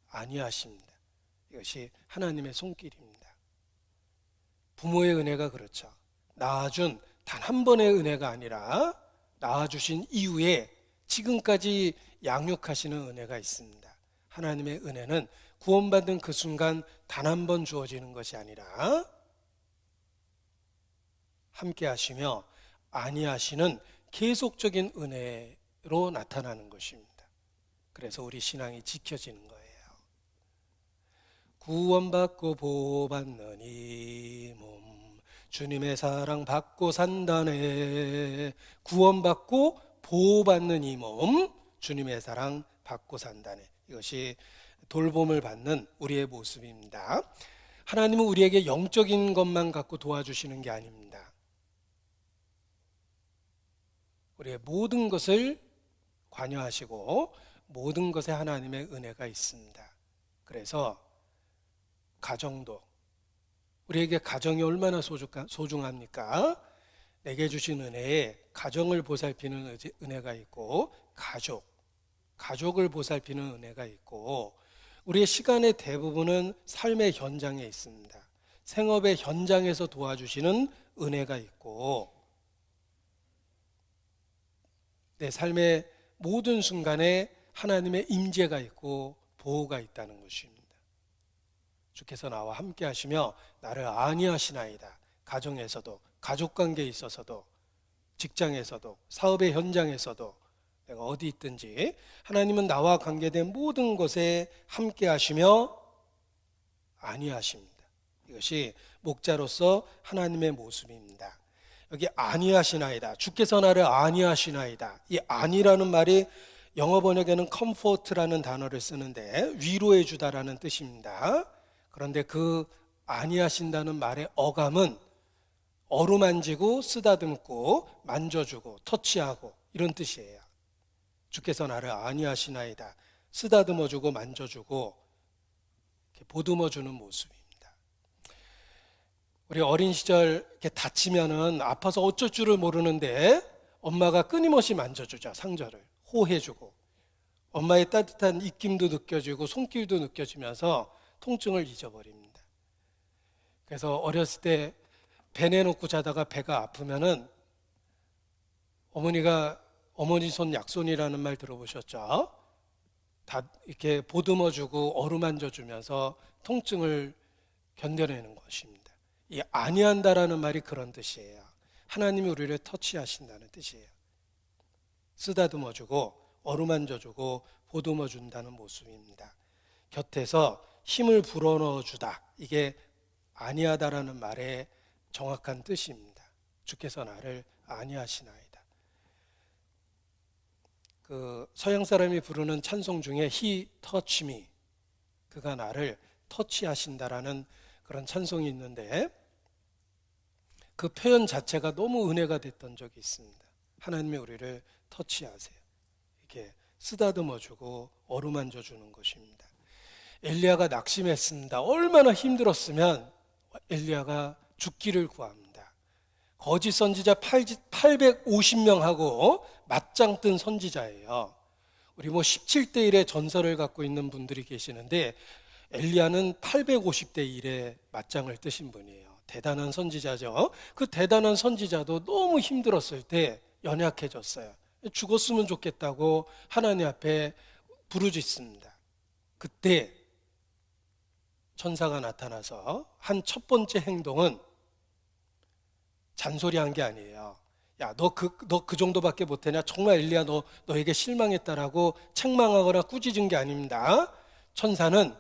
안위하십니다. 이것이 하나님의 손길입니다. 부모의 은혜가 그렇죠. 낳아준 단 한 번의 은혜가 아니라 낳아주신 이후에 지금까지 양육하시는 은혜가 있습니다. 하나님의 은혜는 구원받은 그 순간 단 한 번 주어지는 것이 아니라 함께 하시며 안위하시는 계속적인 은혜로 나타나는 것입니다. 그래서 우리 신앙이 지켜지는 거예요. 구원받고 보호받는 이 몸, 주님의 사랑 받고 산다네. 구원받고 보호받는 이 몸, 주님의 사랑 받고 산다네. 이것이 돌봄을 받는 우리의 모습입니다. 하나님은 우리에게 영적인 것만 갖고 도와주시는 게 아닙니다. 우리의 모든 것을 관여하시고 모든 것에 하나님의 은혜가 있습니다. 그래서 가정도, 우리에게 가정이 얼마나 소중합니까? 내게 주신 은혜에 가정을 보살피는 은혜가 있고 가족을 보살피는 은혜가 있고, 우리의 시간의 대부분은 삶의 현장에 있습니다. 생업의 현장에서 도와주시는 은혜가 있고, 내 삶의 모든 순간에 하나님의 임재가 있고 보호가 있다는 것입니다. 주께서 나와 함께 하시며 나를 안위하시나이다. 가정에서도, 가족관계에 있어서도, 직장에서도, 사업의 현장에서도, 내가 어디 있든지 하나님은 나와 관계된 모든 것에 함께 하시며 안위하십니다. 이것이 목자로서 하나님의 모습입니다. 여기 안위하시나이다. 주께서 나를 안위하시나이다. 이 안위라는 말이 영어 번역에는 comfort라는 단어를 쓰는데 위로해 주다라는 뜻입니다. 그런데 그 안위하신다는 말의 어감은 어루만지고 쓰다듬고 만져주고 터치하고 이런 뜻이에요. 주께서 나를 안위하시나이다. 쓰다듬어주고 만져주고 이렇게 보듬어주는 모습입니다. 우리 어린 시절 이렇게 다치면은 아파서 어쩔 줄을 모르는데 엄마가 끊임없이 만져주죠. 상처를 호해주고, 엄마의 따뜻한 입김도 느껴지고 손길도 느껴지면서 통증을 잊어버립니다. 그래서 어렸을 때 배 내놓고 자다가 배가 아프면은 어머니 손 약손이라는 말 들어보셨죠? 다 이렇게 보듬어주고 어루만져주면서 통증을 견뎌내는 것입니다. 이 안위한다라는 말이 그런 뜻이에요. 하나님이 우리를 터치하신다는 뜻이에요. 쓰다듬어주고 어루만져주고 보듬어준다는 모습입니다. 곁에서 힘을 불어넣어주다. 이게 안위하다라는 말의 정확한 뜻입니다. 주께서 나를 안위하시나이다. 그 서양 사람이 부르는 찬송 중에 He touch me, 그가 나를 터치하신다라는 그런 찬송이 있는데 그 표현 자체가 너무 은혜가 됐던 적이 있습니다. 하나님이 우리를 터치하세요. 이렇게 쓰다듬어주고 어루만져주는 것입니다. 엘리야가 낙심했습니다. 얼마나 힘들었으면 엘리야가 죽기를 구합니다. 거짓 선지자 850명하고 맞짱 뜬 선지자예요. 우리 17대 1의 전설을 갖고 있는 분들이 계시는데 엘리야는 850대 1의 맞짱을 뜨신 분이에요. 대단한 선지자죠. 그 대단한 선지자도 너무 힘들었을 때 연약해졌어요. 죽었으면 좋겠다고 하나님 앞에 부르짖습니다. 그때 천사가 나타나서 한 첫 번째 행동은 잔소리한 게 아니에요. 야, 너 그 정도밖에 못하냐? 정말 엘리야 너에게 실망했다라고 책망하거나 꾸짖은 게 아닙니다. 천사는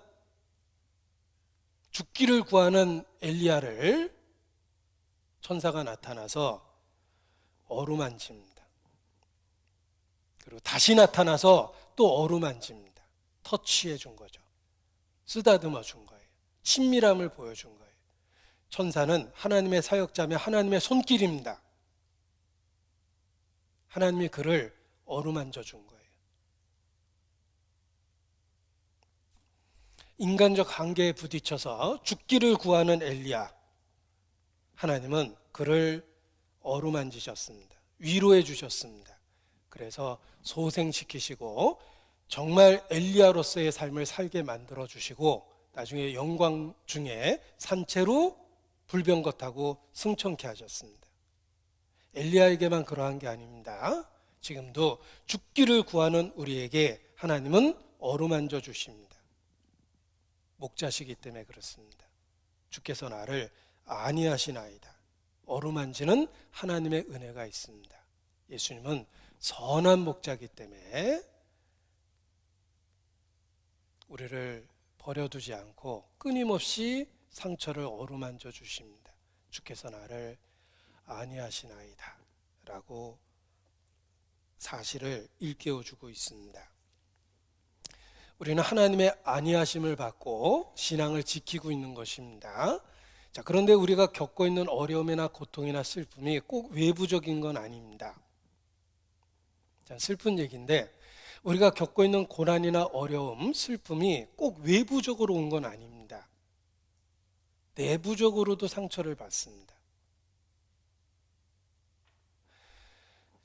죽기를 구하는 엘리야를 천사가 나타나서 어루만집니다. 그리고 다시 나타나서 또 어루만집니다. 터치해 준 거죠. 쓰다듬어 준 거예요. 친밀함을 보여준 거예요. 천사는 하나님의 사역자며 하나님의 손길입니다. 하나님이 그를 어루만져 준 거예요. 인간적 한계에 부딪혀서 죽기를 구하는 엘리야, 하나님은 그를 어루만지셨습니다. 위로해 주셨습니다. 그래서 소생시키시고 정말 엘리야로서의 삶을 살게 만들어 주시고 나중에 영광 중에 산채로 불병거타고 승천케 하셨습니다. 엘리야에게만 그러한 게 아닙니다. 지금도 죽기를 구하는 우리에게 하나님은 어루만져 주십니다. 목자시기 때문에 그렇습니다. 주께서 나를 안위하시나이다. 어루만지는 하나님의 은혜가 있습니다. 예수님은 선한 목자이기 때문에 우리를 버려두지 않고 끊임없이 상처를 어루만져 주십니다. 주께서 나를 안위하시나이다 라고 사실을 일깨워주고 있습니다. 우리는 하나님의 안위하심을 받고 신앙을 지키고 있는 것입니다. 자, 그런데 우리가 겪고 있는 어려움이나 고통이나 슬픔이 꼭 외부적인 건 아닙니다. 자, 슬픈 얘기인데 우리가 겪고 있는 고난이나 어려움, 슬픔이 꼭 외부적으로 온 건 아닙니다. 내부적으로도 상처를 받습니다.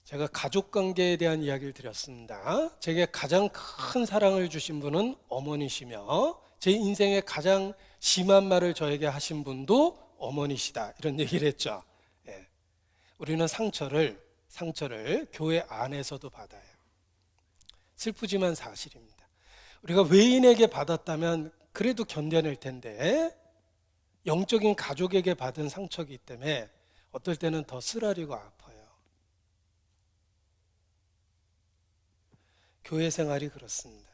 제가 가족관계에 대한 이야기를 드렸습니다. 제게 가장 큰 사랑을 주신 분은 어머니시며 제 인생에 가장 심한 말을 저에게 하신 분도 어머니시다, 이런 얘기를 했죠. 예. 우리는 상처를 교회 안에서도 받아요. 슬프지만 사실입니다. 우리가 외인에게 받았다면 그래도 견뎌낼 텐데 영적인 가족에게 받은 상처이기 때문에 어떨 때는 더 쓰라리고 아파요. 교회 생활이 그렇습니다.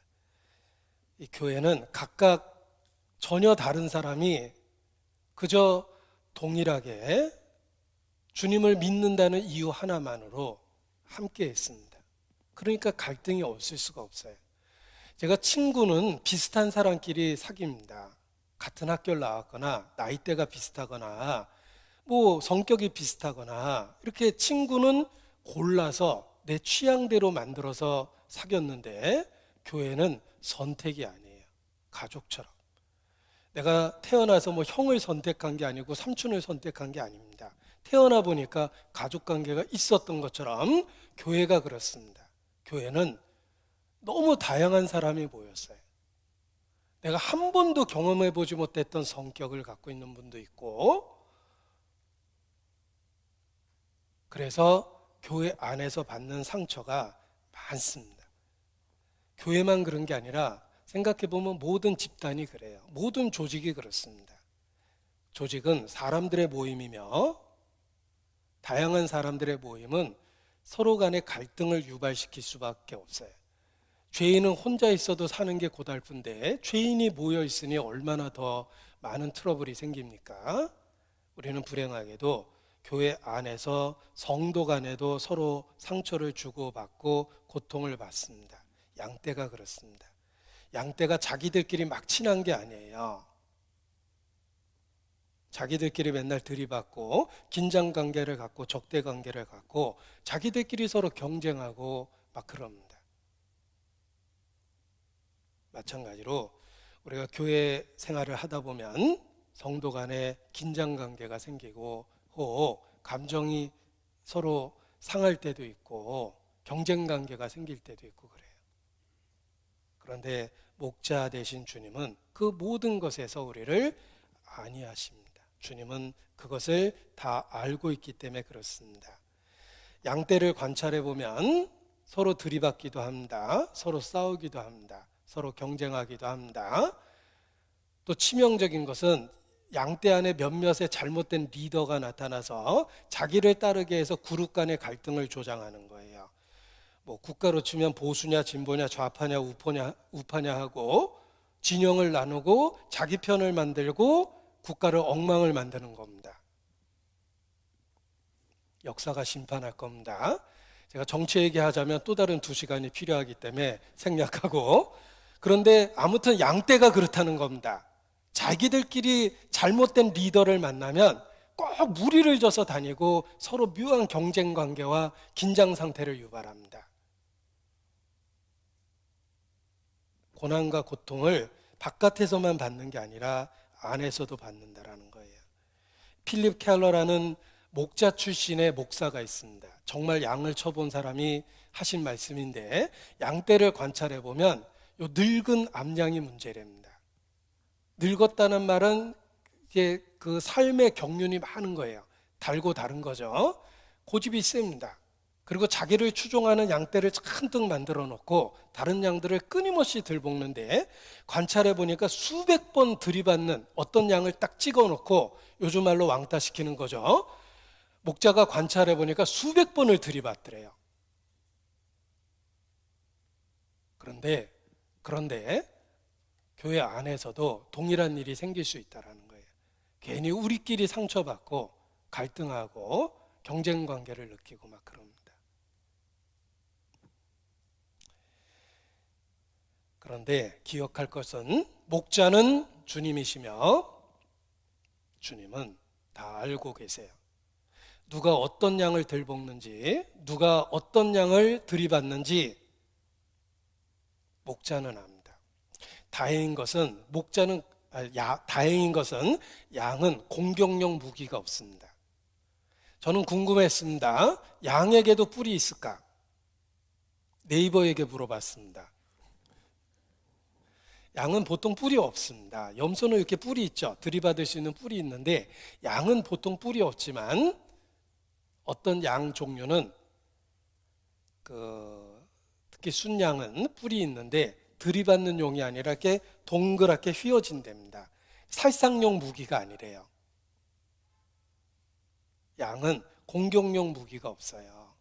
이 교회는 각각 전혀 다른 사람이 그저 동일하게 주님을 믿는다는 이유 하나만으로 함께 했습니다. 그러니까 갈등이 없을 수가 없어요. 제가 친구는 비슷한 사람끼리 사귀입니다. 같은 학교를 나왔거나 나이대가 비슷하거나 뭐 성격이 비슷하거나 이렇게 친구는 골라서 내 취향대로 만들어서 사귀었는데 교회는 선택이 아니에요. 가족처럼. 내가 태어나서 뭐 형을 선택한 게 아니고 삼촌을 선택한 게 아닙니다. 태어나 보니까 가족관계가 있었던 것처럼 교회가 그렇습니다. 교회는 너무 다양한 사람이 모였어요. 내가 한 번도 경험해 보지 못했던 성격을 갖고 있는 분도 있고, 그래서 교회 안에서 받는 상처가 많습니다. 교회만 그런 게 아니라 생각해 보면 모든 집단이 그래요. 모든 조직이 그렇습니다. 조직은 사람들의 모임이며 다양한 사람들의 모임은 서로 간의 갈등을 유발시킬 수밖에 없어요. 죄인은 혼자 있어도 사는 게 고달픈데 죄인이 모여 있으니 얼마나 더 많은 트러블이 생깁니까? 우리는 불행하게도 교회 안에서 성도 간에도 서로 상처를 주고받고 고통을 받습니다. 양떼가 그렇습니다. 양떼가 자기들끼리 막 친한 게 아니에요. 자기들끼리 맨날 들이받고 긴장관계를 갖고 적대관계를 갖고 자기들끼리 서로 경쟁하고 막 그럽니다. 마찬가지로 우리가 교회 생활을 하다 보면 성도 간에 긴장관계가 생기고 혹 감정이 서로 상할 때도 있고 경쟁관계가 생길 때도 있고 그래요. 그런데 목자 되신 주님은 그 모든 것에서 우리를 안위하십니다. 주님은 그것을 다 알고 있기 때문에 그렇습니다. 양떼를 관찰해 보면 서로 들이받기도 합니다. 서로 싸우기도 합니다. 서로 경쟁하기도 합니다. 또 치명적인 것은 양떼 안에 몇몇의 잘못된 리더가 나타나서 자기를 따르게 해서 그룹 간의 갈등을 조장하는 거예요. 뭐 국가로 치면 보수냐 진보냐 좌파냐 우파냐 하고 진영을 나누고 자기 편을 만들고 국가를 엉망을 만드는 겁니다. 역사가 심판할 겁니다. 제가 정치 얘기하자면 또 다른 2시간이 필요하기 때문에 생략하고, 그런데 아무튼 양떼가 그렇다는 겁니다. 자기들끼리 잘못된 리더를 만나면 꼭 무리를 져서 다니고 서로 묘한 경쟁 관계와 긴장 상태를 유발합니다. 고난과 고통을 바깥에서만 받는 게 아니라 안에서도 받는다라는 거예요. 필립 켈러라는 목자 출신의 목사가 있습니다. 정말 양을 쳐본 사람이 하신 말씀인데, 양떼를 관찰해 보면 요 늙은 암양이 문제랍니다. 늙었다는 말은 이게 그 삶의 경륜이 많은 거예요. 달고 다른 거죠. 고집이 셉니다. 그리고 자기를 추종하는 양떼를 잔뜩 만들어 놓고 다른 양들을 끊임없이 들볶는데, 관찰해 보니까 수백 번 들이받는 어떤 양을 딱 찍어 놓고 요즘 말로 왕따시키는 거죠. 목자가 관찰해 보니까 수백 번을 들이받더래요. 그런데 교회 안에서도 동일한 일이 생길 수 있다는 거예요. 괜히 우리끼리 상처받고 갈등하고 경쟁 관계를 느끼고 막 그럽니다. 그런데 기억할 것은 목자는 주님이시며 주님은 다 알고 계세요. 누가 어떤 양을 들볶는지, 누가 어떤 양을 들이받는지 목자는 압니다. 다행인 것은 양은 공격용 무기가 없습니다. 저는 궁금했습니다. 양에게도 뿔이 있을까? 네이버에게 물어봤습니다. 양은 보통 뿔이 없습니다. 염소는 이렇게 뿔이 있죠. 들이받을 수 있는 뿔이 있는데, 양은 보통 뿔이 없지만 어떤 양 종류는 특히 순양은 뿔이 있는데 들이받는 용이 아니라 이렇게 동그랗게 휘어진답니다. 살상용 무기가 아니래요. 양은 공격용 무기가 없어요.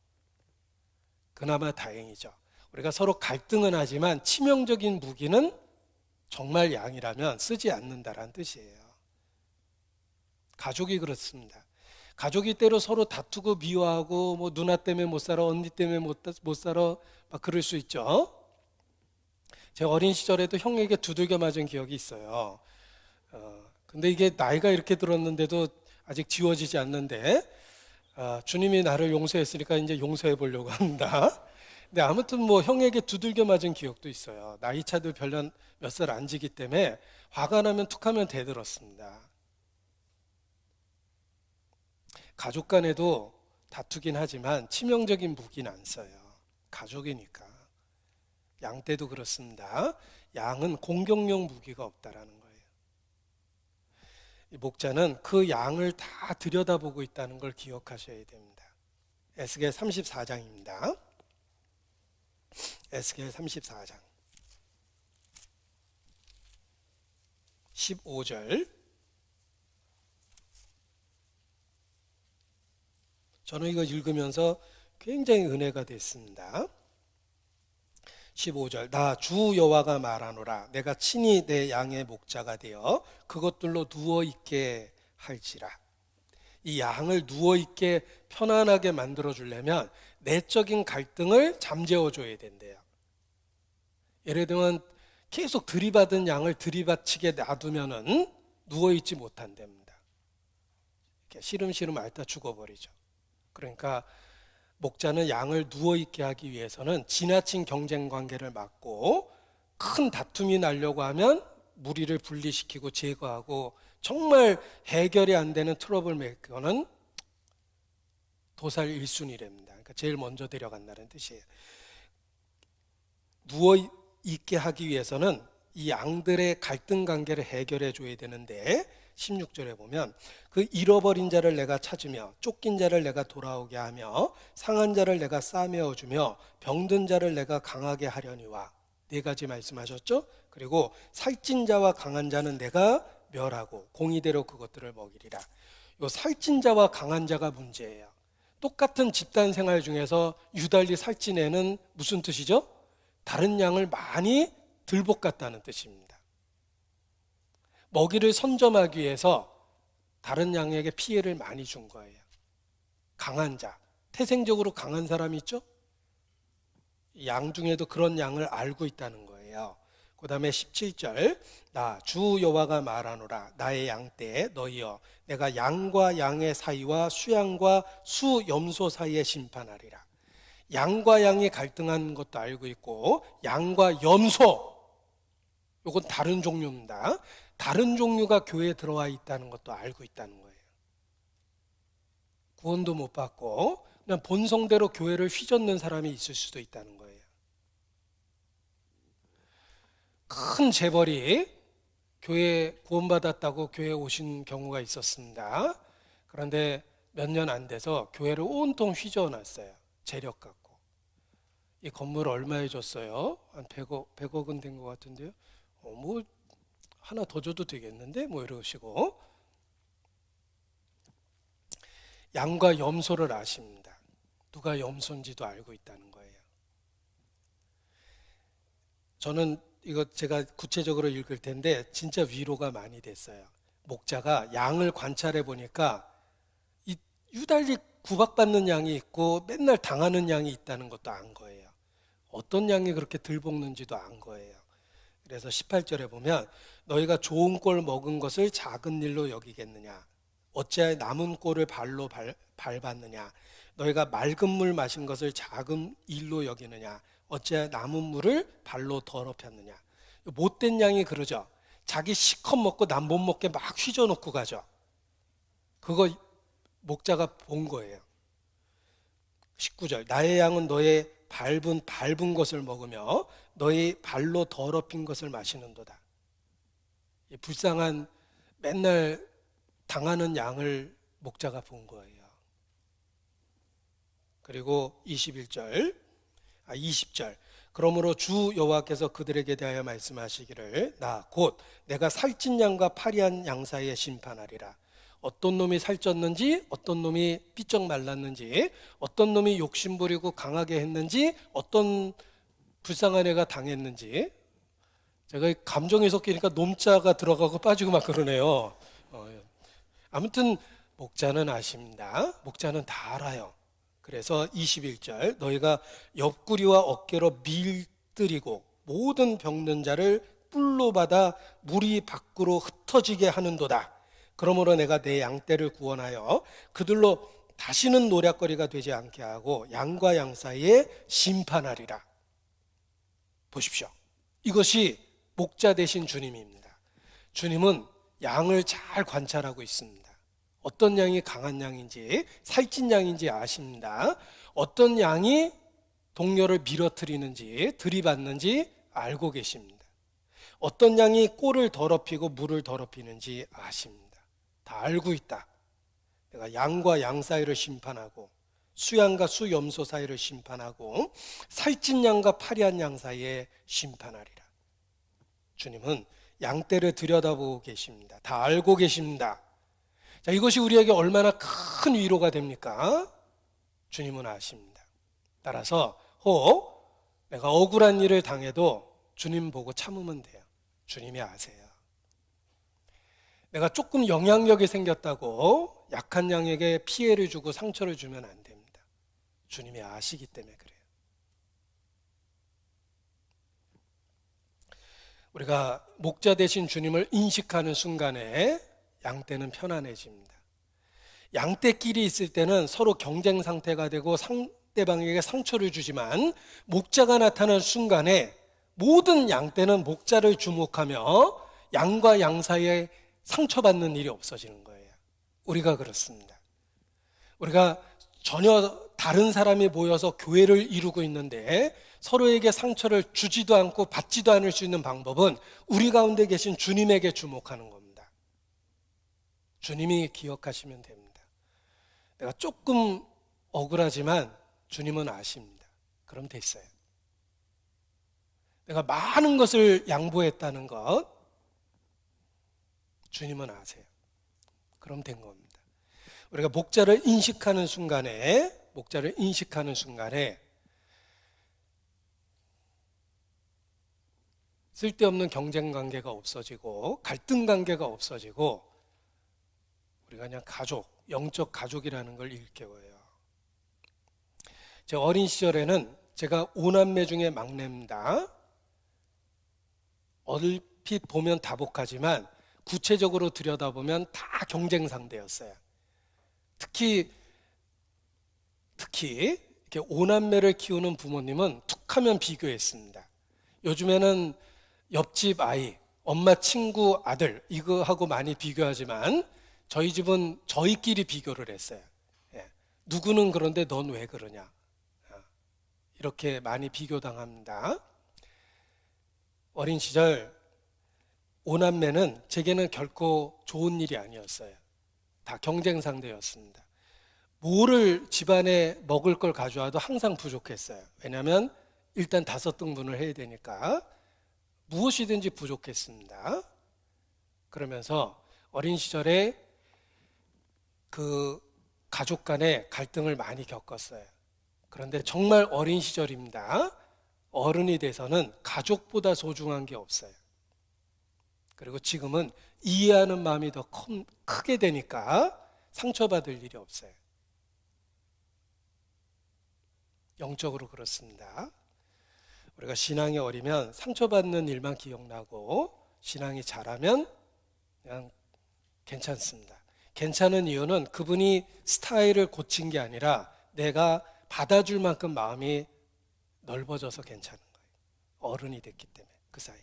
그나마 다행이죠. 우리가 서로 갈등은 하지만 치명적인 무기는 정말 양이라면 쓰지 않는다라는 뜻이에요. 가족이 그렇습니다. 가족이 때로 서로 다투고 미워하고 뭐 누나 때문에 못 살아, 언니 때문에 못 살아, 막 그럴 수 있죠. 제 어린 시절에도 형에게 두들겨 맞은 기억이 있어요. 근데 이게 나이가 이렇게 들었는데도 아직 지워지지 않는데, 주님이 나를 용서했으니까 이제 용서해 보려고 합니다. 근데 아무튼 뭐 형에게 두들겨 맞은 기억도 있어요. 나이 차도 별로 몇 살 안 지기 때문에 화가 나면 툭하면 대들었습니다. 가족 간에도 다투긴 하지만 치명적인 무기는 안 써요. 가족이니까. 양 떼도 그렇습니다. 양은 공격용 무기가 없다라는 거예요. 이 목자는 그 양을 다 들여다보고 있다는 걸 기억하셔야 됩니다. 에스겔 34장입니다. 에스겔 34장 15절. 저는 이거 읽으면서 굉장히 은혜가 됐습니다. 15절. 나 주 여호와가 말하노라. 내가 친히 내 양의 목자가 되어 그것들로 누워있게 할지라. 이 양을 누워있게 편안하게 만들어 주려면 내적인 갈등을 잠재워 줘야 된대요. 예를 들면 계속 들이받은 양을 들이받치게 놔두면은 누워있지 못한답니다. 이렇게 시름시름 앓다 죽어버리죠. 그러니까 목자는 양을 누워있게 하기 위해서는 지나친 경쟁 관계를 막고, 큰 다툼이 나려고 하면 무리를 분리시키고 제거하고, 정말 해결이 안 되는 트러블 메이커는 도살 1순위랍니다. 그러니까 제일 먼저 데려간다는 뜻이에요. 누워있게 하기 위해서는 이 양들의 갈등 관계를 해결해 줘야 되는데, 16절에 보면 그 잃어버린 자를 내가 찾으며 쫓긴 자를 내가 돌아오게 하며 상한 자를 내가 싸매어 주며 병든 자를 내가 강하게 하려니와, 네 가지 말씀하셨죠? 그리고 살찐 자와 강한 자는 내가 멸하고 공의대로 그것들을 먹이리라. 요 살찐 자와 강한 자가 문제예요. 똑같은 집단 생활 중에서 유달리 살찐 애는 무슨 뜻이죠? 다른 양을 많이 들볶았다는 뜻입니다. 먹이를 선점하기 위해서 다른 양에게 피해를 많이 준 거예요. 강한 자, 태생적으로 강한 사람이 있죠? 양 중에도 그런 양을 알고 있다는 거예요. 그 다음에 17절, 나 주 여호와가 말하노라. 나의 양떼 너희여, 내가 양과 양의 사이와 수양과 수염소 사이에 심판하리라. 양과 양이 갈등하는 것도 알고 있고, 양과 염소, 이건 다른 종류입니다. 다른 종류가 교회에 들어와 있다는 것도 알고 있다는 거예요. 구원도 못 받고 그냥 본성대로 교회를 휘젓는 사람이 있을 수도 있다는 거예요. 큰 재벌이 교회에 구원받았다고 교회에 오신 경우가 있었습니다. 그런데 몇 년 안 돼서 교회를 온통 휘저어놨어요. 재력 갖고. 이 건물 얼마에 줬어요? 한 100억은 된 것 같은데요. 뭐 하나 더 줘도 되겠는데? 뭐 이러시고. 양과 염소를 아십니다. 누가 염소인지도 알고 있다는 거예요. 저는 이거 제가 구체적으로 읽을 텐데 진짜 위로가 많이 됐어요. 목자가 양을 관찰해 보니까 이 유달리 구박받는 양이 있고 맨날 당하는 양이 있다는 것도 안 거예요. 어떤 양이 그렇게 들볶는지도 안 거예요. 그래서 18절에 보면 너희가 좋은 꼴 먹은 것을 작은 일로 여기겠느냐, 어찌하여 남은 꼴을 발로 밟았느냐, 너희가 맑은 물 마신 것을 작은 일로 여기느냐, 어찌하여 남은 물을 발로 더럽혔느냐. 못된 양이 그러죠. 자기 실컷 먹고 남 못 먹게 막 휘저놓고 가죠. 그거 목자가 본 거예요. 19절, 나의 양은 너의 밟은 것을 먹으며 너희 발로 더럽힌 것을 마시는도다. 이 불쌍한 맨날 당하는 양을 목자가 본 거예요. 그리고 20절, 그러므로 주 여호와께서 그들에게 대하여 말씀하시기를 나 곧 내가 살찐 양과 파리한 양 사이에 심판하리라. 어떤 놈이 살쪘는지, 어떤 놈이 삐쩍 말랐는지, 어떤 놈이 욕심부리고 강하게 했는지, 어떤 불쌍한 애가 당했는지. 제가 감정이 섞이니까 놈자가 들어가고 빠지고 막 그러네요. 아무튼 목자는 아십니다. 목자는 다 알아요. 그래서 21절, 너희가 옆구리와 어깨로 밀들이고 모든 병든 자를 뿔로 받아 물이 밖으로 흩어지게 하는도다. 그러므로 내가 내 양떼를 구원하여 그들로 다시는 노략거리가 되지 않게 하고 양과 양 사이에 심판하리라. 보십시오. 이것이 목자 되신 주님입니다. 주님은 양을 잘 관찰하고 있습니다. 어떤 양이 강한 양인지, 살찐 양인지 아십니다. 어떤 양이 동료를 밀어뜨리는지, 들이받는지 알고 계십니다. 어떤 양이 꼴을 더럽히고 물을 더럽히는지 아십니다. 다 알고 있다. 내가 양과 양 사이를 심판하고 수양과 수염소 사이를 심판하고 살찐 양과 파리한 양 사이에 심판하리라. 주님은 양떼를 들여다보고 계십니다. 다 알고 계십니다. 자, 이것이 우리에게 얼마나 큰 위로가 됩니까? 주님은 아십니다. 따라서 혹 내가 억울한 일을 당해도 주님 보고 참으면 돼요. 주님이 아세요. 내가 조금 영향력이 생겼다고 약한 양에게 피해를 주고 상처를 주면 안 됩니다. 주님이 아시기 때문에 그래요. 우리가 목자 되신 주님을 인식하는 순간에 양떼는 편안해집니다. 양떼끼리 있을 때는 서로 경쟁 상태가 되고 상대방에게 상처를 주지만 목자가 나타난 순간에 모든 양떼는 목자를 주목하며 양과 양 사이에 상처받는 일이 없어지는 거예요. 우리가 그렇습니다. 우리가 전혀 다른 사람이 모여서 교회를 이루고 있는데 서로에게 상처를 주지도 않고 받지도 않을 수 있는 방법은 우리 가운데 계신 주님에게 주목하는 겁니다. 주님이 기억하시면 됩니다. 내가 조금 억울하지만 주님은 아십니다. 그럼 됐어요. 내가 많은 것을 양보했다는 것 주님은 아세요. 그럼 된 겁니다. 우리가 목자를 인식하는 순간에 쓸데없는 경쟁 관계가 없어지고 갈등 관계가 없어지고 우리가 그냥 가족, 영적 가족이라는 걸 일깨워요. 제 어린 시절에는 제가 5남매 중에 막내입니다. 얼핏 보면 다복하지만 구체적으로 들여다보면 다 경쟁 상대였어요. 특히 이렇게 오남매를 키우는 부모님은 툭하면 비교했습니다. 요즘에는 옆집 아이, 엄마 친구 아들 이거하고 많이 비교하지만 저희 집은 저희끼리 비교를 했어요. 예. 누구는 그런데 넌 왜 그러냐? 이렇게 많이 비교당합니다. 어린 시절 오남매는 제게는 결코 좋은 일이 아니었어요. 다 경쟁 상대였습니다. 뭐를 집안에 먹을 걸 가져와도 항상 부족했어요. 왜냐하면 일단 5등분을 해야 되니까 무엇이든지 부족했습니다. 그러면서 어린 시절에 그 가족 간의 갈등을 많이 겪었어요. 그런데 정말 어린 시절입니다. 어른이 돼서는 가족보다 소중한 게 없어요. 그리고 지금은 이해하는 마음이 더 크게 되니까 상처받을 일이 없어요. 영적으로 그렇습니다. 우리가 신앙이 어리면 상처받는 일만 기억나고 신앙이 자라면 그냥 괜찮습니다. 괜찮은 이유는 그분이 스타일을 고친 게 아니라 내가 받아줄 만큼 마음이 넓어져서 괜찮은 거예요. 어른이 됐기 때문에 그 사이에.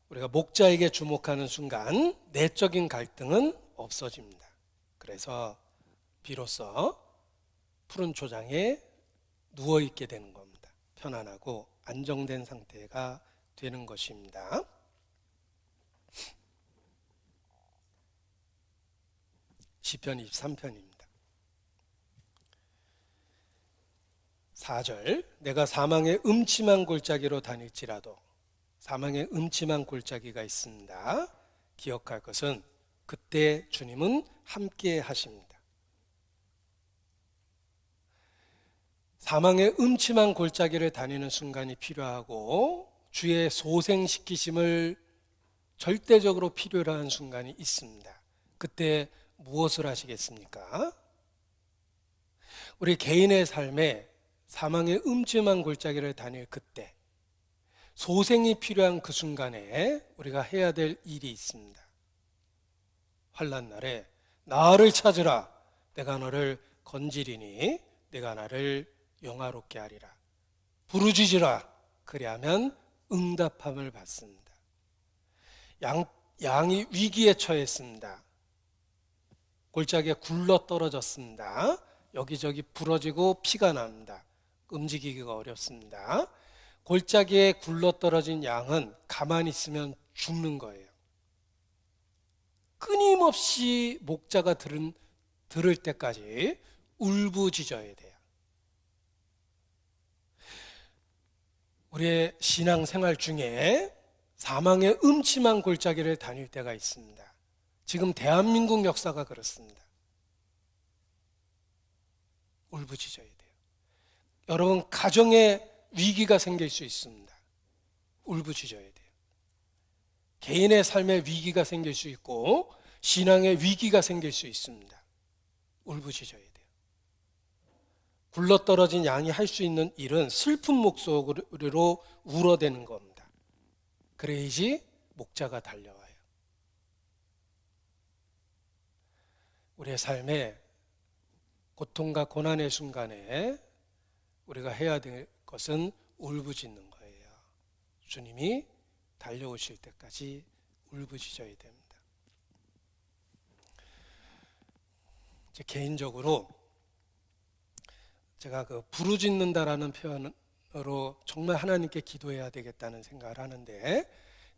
우리가 목자에게 주목하는 순간 내적인 갈등은 없어집니다. 그래서 비로소 푸른 초장에 누워있게 되는 겁니다. 편안하고 안정된 상태가 되는 것입니다. 시편 23편입니다. 4절 내가 사망의 음침한 골짜기로 다닐지라도 사망의 음침한 골짜기가 있습니다. 기억할 것은 그때 주님은 함께 하십니다. 사망의 음침한 골짜기를 다니는 순간이 필요하고 주의 소생시키심을 절대적으로 필요로 하는 순간이 있습니다. 그때 무엇을 하시겠습니까? 우리 개인의 삶에 사망의 음침한 골짜기를 다닐 그때 소생이 필요한 그 순간에 우리가 해야 될 일이 있습니다. 환난 날에 나를 찾으라 내가 너를 건지리니 내가 나를 영화롭게 하리라. 부르짖으라 그리하면 응답함을 받습니다. 양이 위기에 처했습니다. 골짜기에 굴러 떨어졌습니다. 여기저기 부러지고 피가 납니다. 움직이기가 어렵습니다. 골짜기에 굴러떨어진 양은 가만히 있으면 죽는 거예요. 끊임없이 목자가 들을 때까지 울부짖어야 돼요. 우리의 신앙생활 중에 사망의 음침한 골짜기를 다닐 때가 있습니다. 지금 대한민국 역사가 그렇습니다. 울부짖어야 돼요. 여러분 가정에 위기가 생길 수 있습니다. 울부짖어야 돼요. 개인의 삶에 위기가 생길 수 있고 신앙의 위기가 생길 수 있습니다. 울부짖어야 돼요. 굴러떨어진 양이 할 수 있는 일은 슬픈 목소리로 울어대는 겁니다. 그래야지 목자가 달려와요. 우리의 삶에 고통과 고난의 순간에 우리가 해야 될 것은 울부짖는 거예요. 주님이 달려오실 때까지 울부짖어야 됩니다. 개인적으로 제가 그 부르짖는다라는 표현으로 정말 하나님께 기도해야 되겠다는 생각을 하는데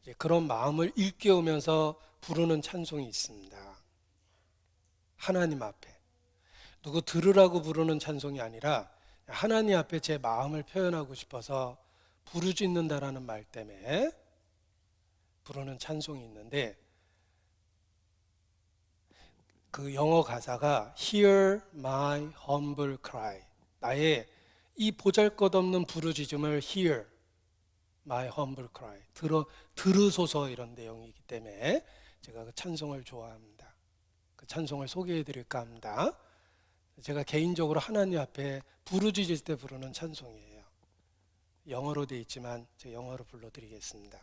이제 그런 마음을 일깨우면서 부르는 찬송이 있습니다. 하나님 앞에 누구 들으라고 부르는 찬송이 아니라 하나님 앞에 제 마음을 표현하고 싶어서 부르짖는다라는 말 때문에 부르는 찬송이 있는데 그 영어 가사가 Hear my humble cry 나의 이 보잘것없는 부르짖음을 Hear my humble cry 들으소서 이런 내용이기 때문에 제가 그 찬송을 좋아합니다. 그 찬송을 소개해 드릴까 합니다. 제가 개인적으로 하나님 앞에 부르짖을 때 부르는 찬송이에요. 영어로 돼 있지만 제가 영어로 불러드리겠습니다.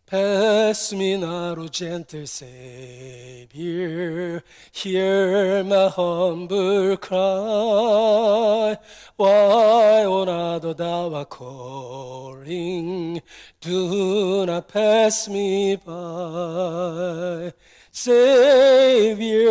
Pass me not, O gentle Savior, hear my humble cry. Why, O not thou art calling, do not pass me by. Savior,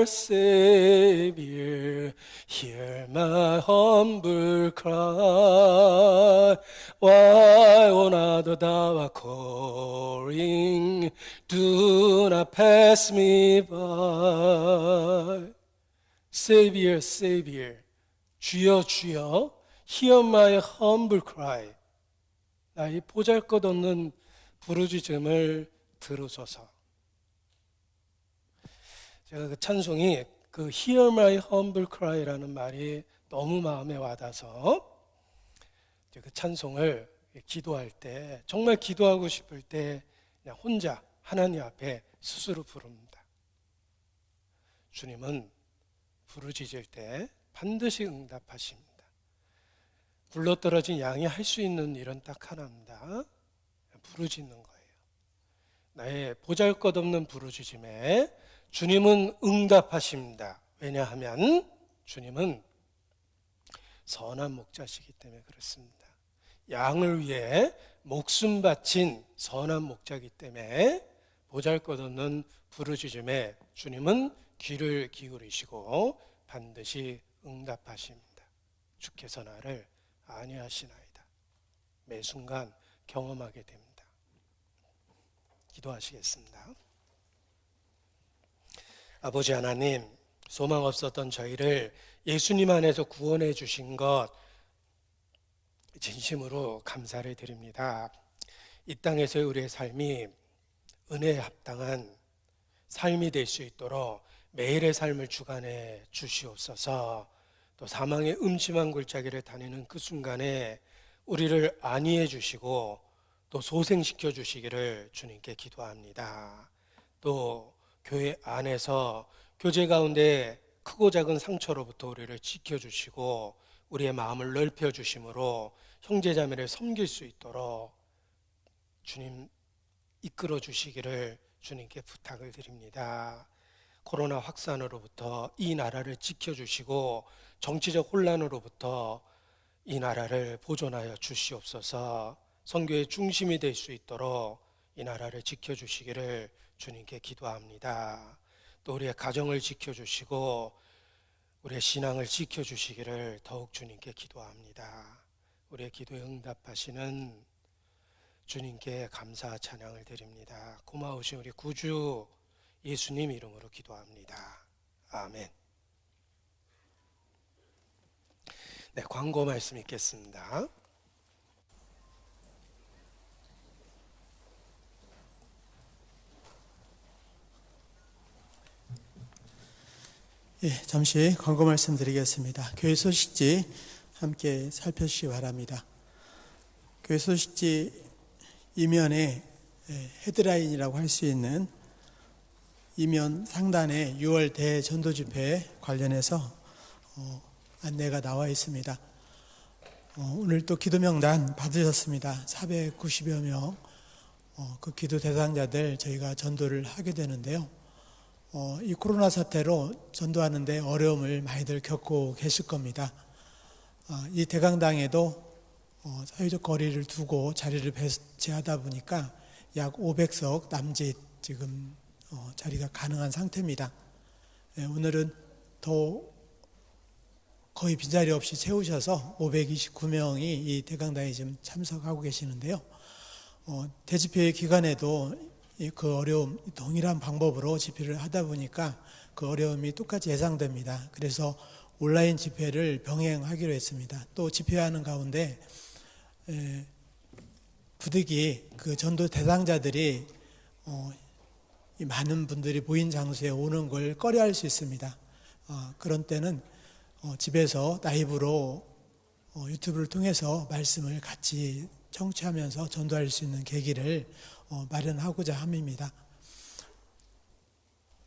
Savior, hear my humble cry. Why, O not thou art calling, do not pass me by. Savior, Savior, 주여, 주여, hear my humble cry. 나의 보잘것없는 부르짖음을 들으소서. 제가 그 찬송이 그 Hear my humble cry라는 말이 너무 마음에 와닿아서 그 찬송을 기도할 때, 정말 기도하고 싶을 때 그냥 혼자 하나님 앞에 스스로 부릅니다. 주님은 부르짖을 때 반드시 응답하십니다. 굴러떨어진 양이 할 수 있는 일은 딱 하나입니다. 부르짖는 거예요. 나의 보잘것없는 부르짖음에 주님은 응답하십니다. 왜냐하면 주님은 선한 목자시기 때문에 그렇습니다. 양을 위해 목숨 바친 선한 목자이기 때문에 보잘것없는 부르짖음에 주님은 귀를 기울이시고 반드시 응답하십니다. 주께서 나를 안위하시나이다. 매 순간 경험하게 됩니다. 기도하시겠습니다. 아버지 하나님, 소망 없었던 저희를 예수님 안에서 구원해 주신 것 진심으로 감사를 드립니다. 이 땅에서의 우리의 삶이 은혜에 합당한 삶이 될 수 있도록 매일의 삶을 주관해 주시옵소서. 또 사망의 음침한 골짜기를 다니는 그 순간에 우리를 안위해 주시고 또 소생시켜 주시기를 주님께 기도합니다. 또 교회 안에서 교제 가운데 크고 작은 상처로부터 우리를 지켜주시고 우리의 마음을 넓혀주심으로 형제자매를 섬길 수 있도록 주님 이끌어 주시기를 주님께 부탁을 드립니다. 코로나 확산으로부터 이 나라를 지켜주시고 정치적 혼란으로부터 이 나라를 보존하여 주시옵소서. 선교의 중심이 될 수 있도록 이 나라를 지켜주시기를 주님께 기도합니다. 또 우리의 가정을 지켜주시고 우리의 신앙을 지켜주시기를 더욱 주님께 기도합니다. 우리의 기도에 응답하시는 주님께 감사 찬양을 드립니다. 고마우신 우리 구주 예수님 이름으로 기도합니다. 아멘. 네, 광고 말씀 읽겠습니다. 예, 잠시 광고 말씀드리겠습니다. 교회 소식지 함께 살펴주시기 바랍니다. 교회 소식지 이면에 헤드라인이라고 할 수 있는 이면 상단에 6월 대전도집회 관련해서 안내가 나와 있습니다. 오늘 또 기도명단 받으셨습니다. 490여 명 그 기도 대상자들 저희가 전도를 하게 되는데요. 이 코로나 사태로 전도하는데 어려움을 많이들 겪고 계실 겁니다. 이 대강당에도 사회적 거리를 두고 자리를 배치하다 보니까 약 500석 남짓 지금 자리가 가능한 상태입니다. 오늘은 더 거의 빈자리 없이 채우셔서 529명이 이 대강당에 지금 참석하고 계시는데요. 대집회 기간에도 그 어려움, 동일한 방법으로 집회를 하다 보니까 그 어려움이 똑같이 예상됩니다. 그래서 온라인 집회를 병행하기로 했습니다. 또 집회하는 가운데 부득이 그 전도 대상자들이 많은 분들이 모인 장소에 오는 걸 꺼려할 수 있습니다. 그런 때는 집에서 라이브로 유튜브를 통해서 말씀을 같이 청취하면서 전도할 수 있는 계기를 마련하고자 함입니다.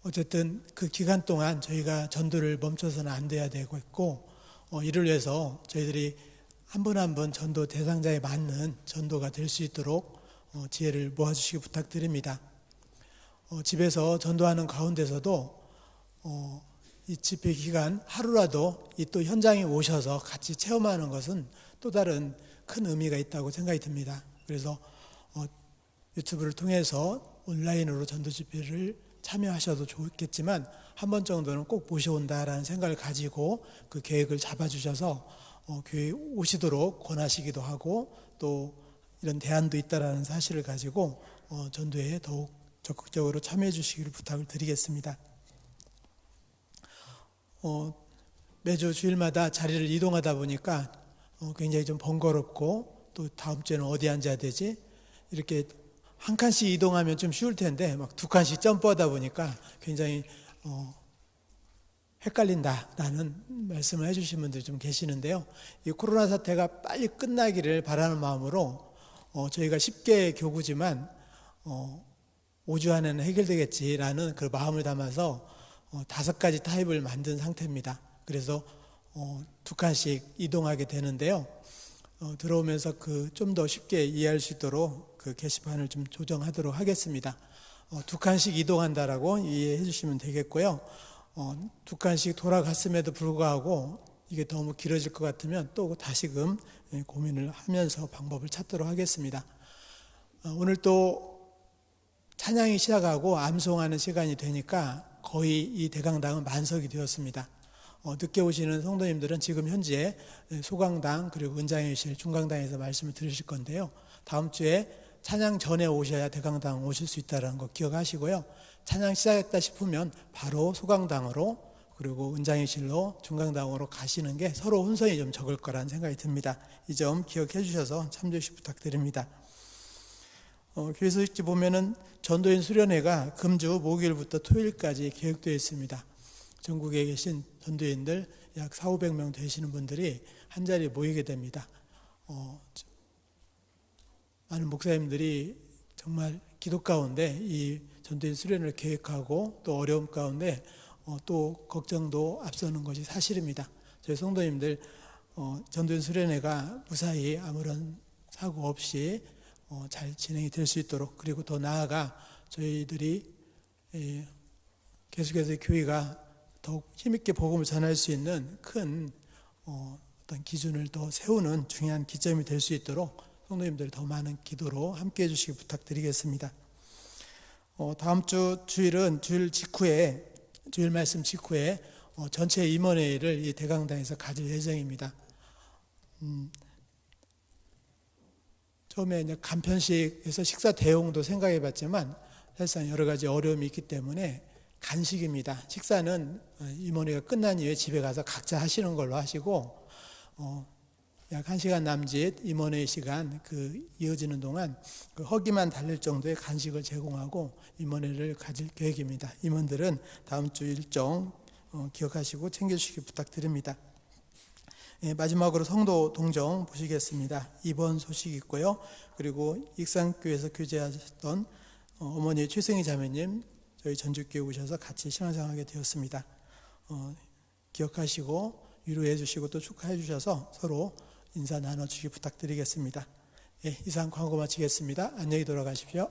어쨌든 그 기간 동안 저희가 전도를 멈춰서는 안 돼야 되고 있고 이를 위해서 저희들이 한 분 한 분 전도 대상자에 맞는 전도가 될 수 있도록 지혜를 모아주시기 부탁드립니다. 집에서 전도하는 가운데서도 이 집회 기간 하루라도 이 또 현장에 오셔서 같이 체험하는 것은 또 다른 큰 의미가 있다고 생각이 듭니다. 그래서 유튜브를 통해서 온라인으로 전도 집회를 참여하셔도 좋겠지만 한 번 정도는 꼭 모셔온다라는 생각을 가지고 그 계획을 잡아주셔서 교회에 오시도록 권하시기도 하고 또 이런 대안도 있다라는 사실을 가지고 전도에 더욱 적극적으로 참여해 주시기를 부탁을 드리겠습니다. 매주 주일마다 자리를 이동하다 보니까 굉장히 좀 번거롭고 또 다음 주에는 어디 앉아야 되지? 이렇게 한 칸씩 이동하면 좀 쉬울 텐데 막 두 칸씩 점프하다 보니까 굉장히 헷갈린다라는 말씀을 해주신 분들이 좀 계시는데요. 이 코로나 사태가 빨리 끝나기를 바라는 마음으로 저희가 10개 교구지만 5주 안에는 해결되겠지라는 그 마음을 담아서 5가지 타입을 만든 상태입니다. 그래서 두 칸씩 이동하게 되는데요. 들어오면서 좀 더 쉽게 이해할 수 있도록 그 게시판을 좀 조정하도록 하겠습니다. 두 칸씩 이동한다라고 이해해 주시면 되겠고요. 두 칸씩 돌아갔음에도 불구하고 이게 너무 길어질 것 같으면 또 다시금 고민을 하면서 방법을 찾도록 하겠습니다. 오늘 또 찬양이 시작하고 암송하는 시간이 되니까 거의 이 대강당은 만석이 되었습니다. 늦게 오시는 성도님들은 지금 현재 소강당 그리고 은장회실 중강당에서 말씀을 들으실 건데요. 다음 주에 찬양 전에 오셔야 대강당 오실 수 있다는 거 기억하시고요. 찬양 시작했다 싶으면 바로 소강당으로 그리고 은장회실로 중강당으로 가시는 게 서로 혼선이 좀 적을 거라는 생각이 듭니다. 이 점 기억해 주셔서 참조시 부탁드립니다. 교회 소식지 보면은 전도인 수련회가 금주 목요일부터 토요일까지 계획되어 있습니다. 전국에 계신 전도인들 약 400~500명 되시는 분들이 한자리에 모이게 됩니다. 많은 목사님들이 정말 기도 가운데 이 전도인 수련을 계획하고 또 어려움 가운데 또 걱정도 앞서는 것이 사실입니다. 저희 성도님들 전도인 수련회가 무사히 아무런 사고 없이 잘 진행이 될 수 있도록 그리고 더 나아가 저희들이 계속해서 교회가 더욱 힘있게 복음을 전할 수 있는 큰 어떤 기준을 더 세우는 중요한 기점이 될 수 있도록 성도님들 더 많은 기도로 함께해 주시기 부탁드리겠습니다. 다음 주 주일은 주일 말씀 직후에 전체 임원회의를 이 대강당에서 가질 예정입니다. 처음에 이제 간편식에서 식사 대용도 생각해 봤지만 사실상 여러 가지 어려움이 있기 때문에 간식입니다. 식사는 임원회가 끝난 이후에 집에 가서 각자 하시는 걸로 하시고 약 1시간 남짓 임원회 시간 이어지는 동안 허기만 달릴 정도의 간식을 제공하고 임원회를 가질 계획입니다. 임원들은 다음 주 일정 기억하시고 챙겨주시기 부탁드립니다. 마지막으로 성도 동정 보시겠습니다. 이번 소식이 있고요. 그리고 익산교회에서 교제하셨던 어머니 최승희 자매님 저희 전주교회 오셔서 같이 신앙생활하게 되었습니다. 기억하시고 위로해 주시고 또 축하해 주셔서 서로 인사 나눠주시기 부탁드리겠습니다. 이상 광고 마치겠습니다. 안녕히 돌아가십시오.